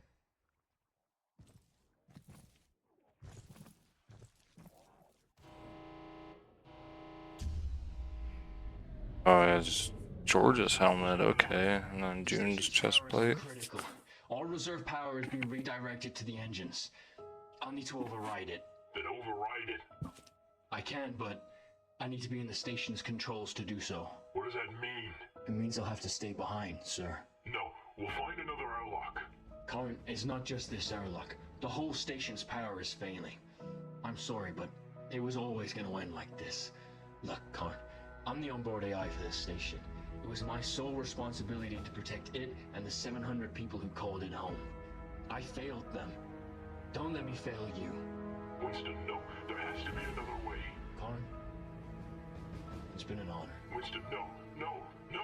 Oh, yeah, just George's helmet, okay. And then June's chest plate. Critical. All reserve power is being redirected to the engines. I'll need to override it. Then override it. I can, but I need to be in the station's controls to do so. What does that mean? It means I'll have to stay behind, sir. No, we'll find another airlock. Colin, it's not just this airlock. The whole station's power is failing. I'm sorry, but it was always going to end like this. Look, Colin, I'm the onboard AI for this station. It was my sole responsibility to protect it and the 700 people who called it home. I failed them. Don't let me fail you. Winston, no. There has to be another way. Colin, it's been an honor. Winston, no. No. No!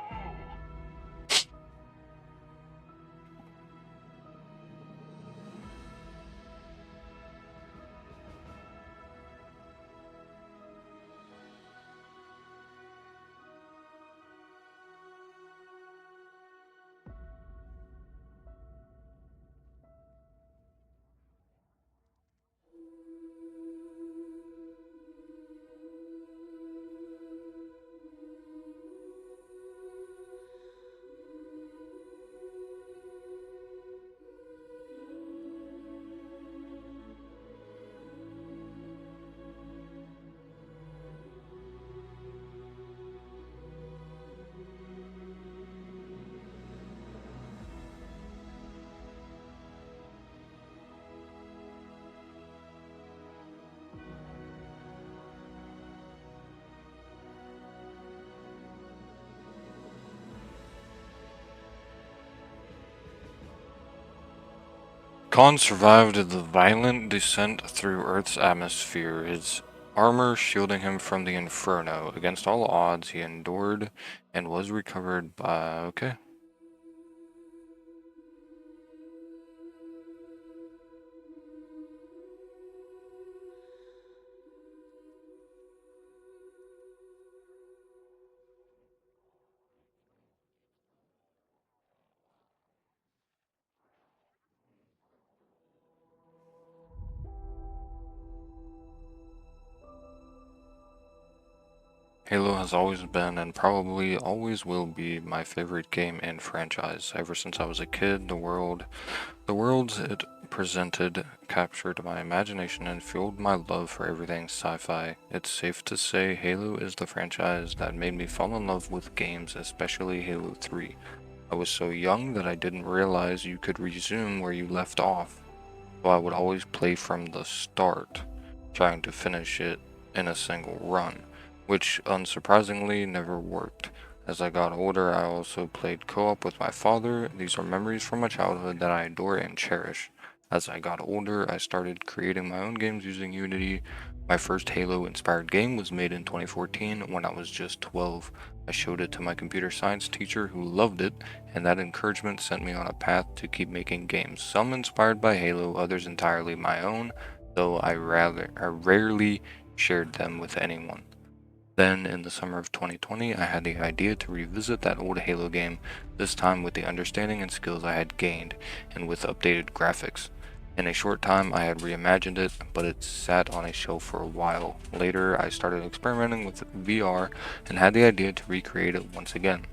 Khan survived the violent descent through Earth's atmosphere, his armor shielding him from the inferno. Against all odds, he endured and was recovered by... okay. Halo has always been and probably always will be my favorite game and franchise. Ever since I was a kid, the worlds it presented captured my imagination and fueled my love for everything sci-fi. It's safe to say Halo is the franchise that made me fall in love with games, especially Halo 3. I was so young that I didn't realize you could resume where you left off, so I would always play from the start, trying to finish it in a single run, which unsurprisingly never worked. As I got older, I also played co-op with my father. These are memories from my childhood that I adore and cherish. As I got older, I started creating my own games using Unity. My first Halo-inspired game was made in 2014 when I was just 12. I showed it to my computer science teacher who loved it, and that encouragement sent me on a path to keep making games, some inspired by Halo, others entirely my own, though I rarely shared them with anyone. Then, in the summer of 2020, I had the idea to revisit that old Halo game, this time with the understanding and skills I had gained, and with updated graphics. In a short time, I had reimagined it, but it sat on a shelf for a while. Later, I started experimenting with VR and had the idea to recreate it once again,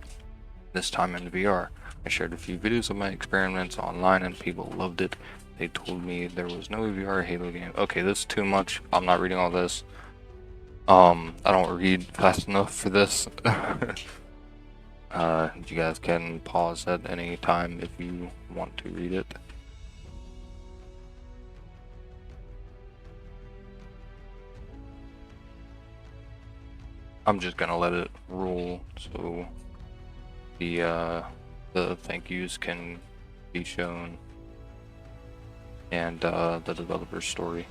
this time in VR. I shared a few videos of my experiments online and people loved it. They told me there was no VR Halo game. Okay, this is too much. I'm not reading all this. I don't read fast enough for this. You guys can pause at any time if you want to read it. I'm just gonna let it roll so the thank yous can be shown and the developer's story.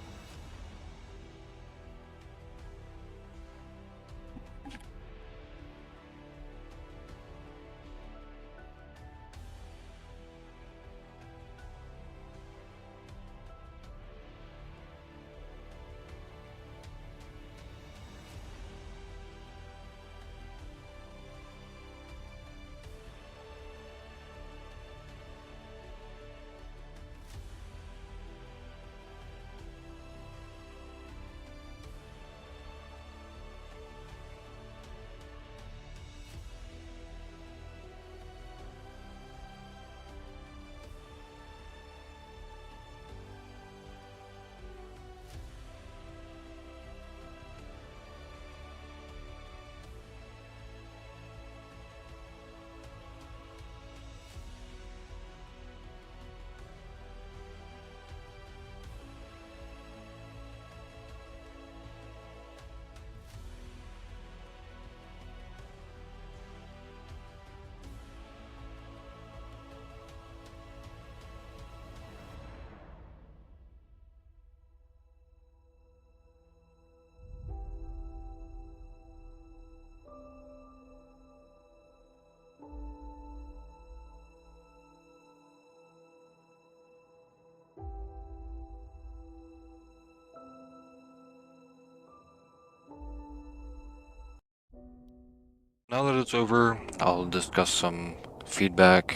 Now that it's over, I'll discuss some feedback.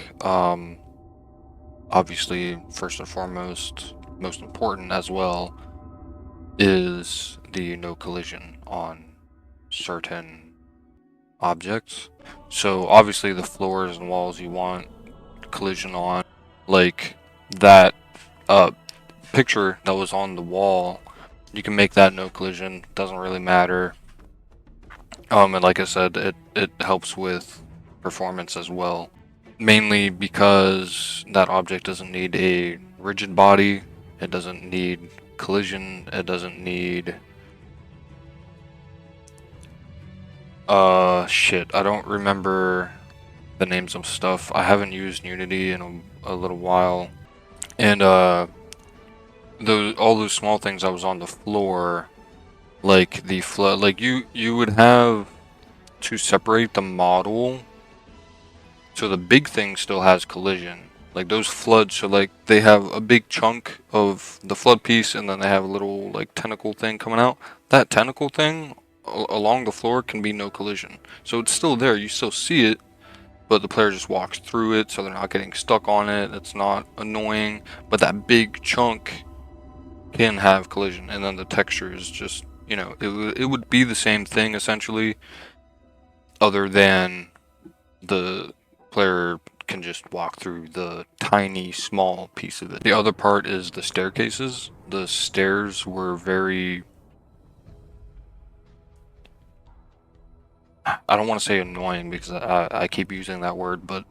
Obviously, first and foremost, most important as well, is the no collision on certain objects. So obviously the floors and walls you want collision on, like that picture that was on the wall, you can make that no collision, doesn't really matter. And like I said, it helps with performance as well. Mainly because that object doesn't need a rigid body, it doesn't need collision, it doesn't need shit, I don't remember the names of stuff. I haven't used Unity in a little while. And all those small things that was on the floor, like the flood, like you would have to separate the model. So the big thing still has collision. Like those floods, so like they have a big chunk of the flood piece and then they have a little like tentacle thing coming out. That tentacle thing along the floor can be no collision. So it's still there, you still see it, but the player just walks through it so they're not getting stuck on it. It's not annoying, but that big chunk can have collision, and then the texture is just, you know, it would be the same thing essentially, other than the player can just walk through the tiny small piece of it. The other part is the staircases. The stairs were very, I don't want to say annoying because I keep using that word, but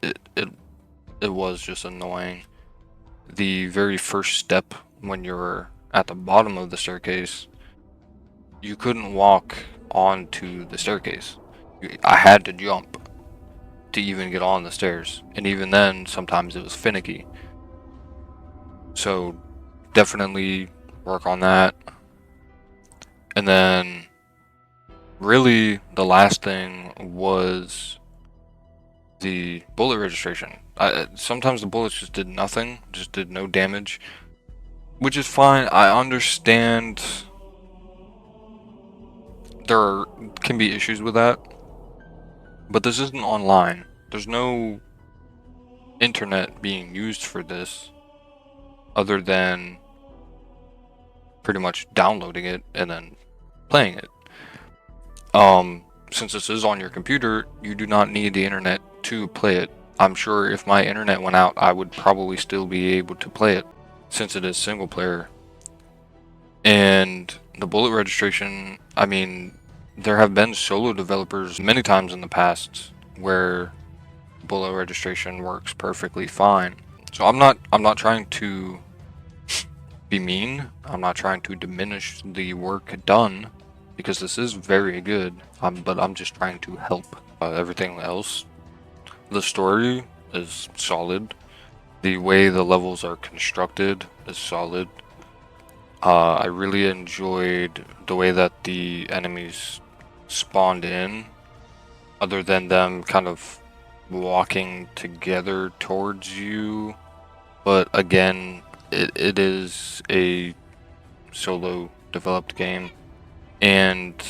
it was just annoying. The very first step when you're at the bottom of the staircase, you couldn't walk onto the staircase. I had to jump to even get on the stairs, and even then sometimes it was finicky. So definitely work on that. And then really the last thing was the bullet registration. Sometimes the bullets just did nothing, just did no damage, which is fine. I understand there can be issues with that, but this isn't online. There's no internet being used for this other than pretty much downloading it and then playing it. Since this is on your computer, you do not need the internet to play it. I'm sure if my internet went out, I would probably still be able to play it since it is single player. And the bullet registration, I mean, there have been solo developers many times in the past where bullet registration works perfectly fine. So I'm not trying to be mean. I'm not trying to diminish the work done because this is very good. But I'm just trying to help. Everything else, the story is solid. The way the levels are constructed is solid. I really enjoyed the way that the enemies spawned in, other than them kind of walking together towards you. But again, it is a solo developed game, and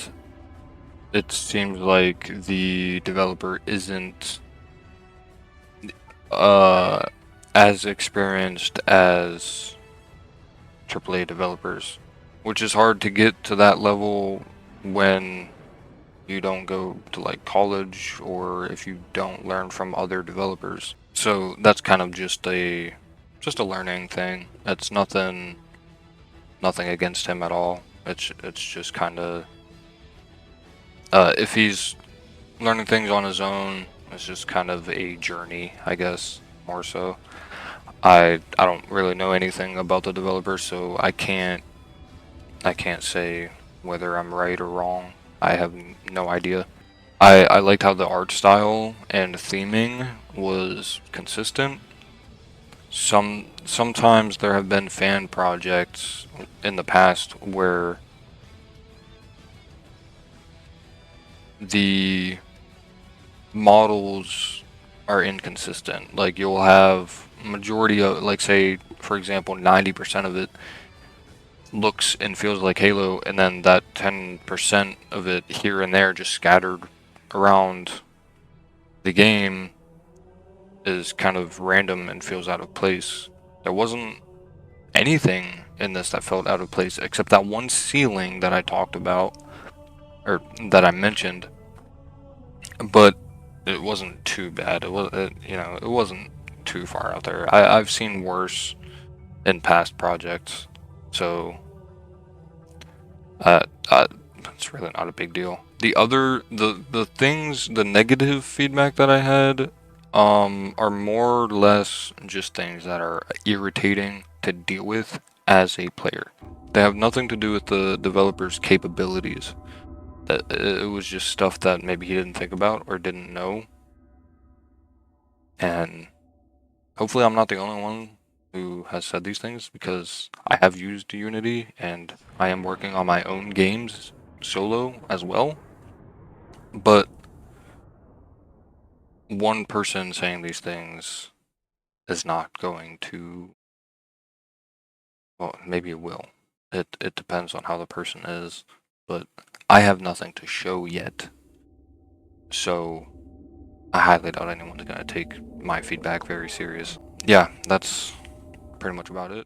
it seems like the developer isn't as experienced as AAA developers, which is hard to get to that level when you don't go to like college or if you don't learn from other developers. So that's kind of just a learning thing. It's nothing against him at all. It's just kind of if he's learning things on his own, it's just kind of a journey, I guess, more so. I don't really know anything about the developer, so I can't say whether I'm right or wrong. I have no idea. I liked how the art style and theming was consistent. Sometimes there have been fan projects in the past where the models are inconsistent. Like you'll have majority of, like, say for example 90% of it looks and feels like Halo, and then that 10% of it here and there just scattered around the game is kind of random and feels out of place. There wasn't anything in this that felt out of place except that one ceiling that I talked about, or that I mentioned, but it wasn't too bad. It wasn't too far out there. I've seen worse in past projects, so it's really not a big deal. The things, the negative feedback that I had, are more or less just things that are irritating to deal with as a player. They have nothing to do with the developer's capabilities. It was just stuff that maybe he didn't think about or didn't know. And hopefully I'm not the only one who has said these things, because I have used Unity and I am working on my own games solo as well. But one person saying these things is not going to, well, maybe it will. It depends on how the person is, but I have nothing to show yet. So I highly doubt anyone's going to take my feedback very serious. Yeah, that's pretty much about it.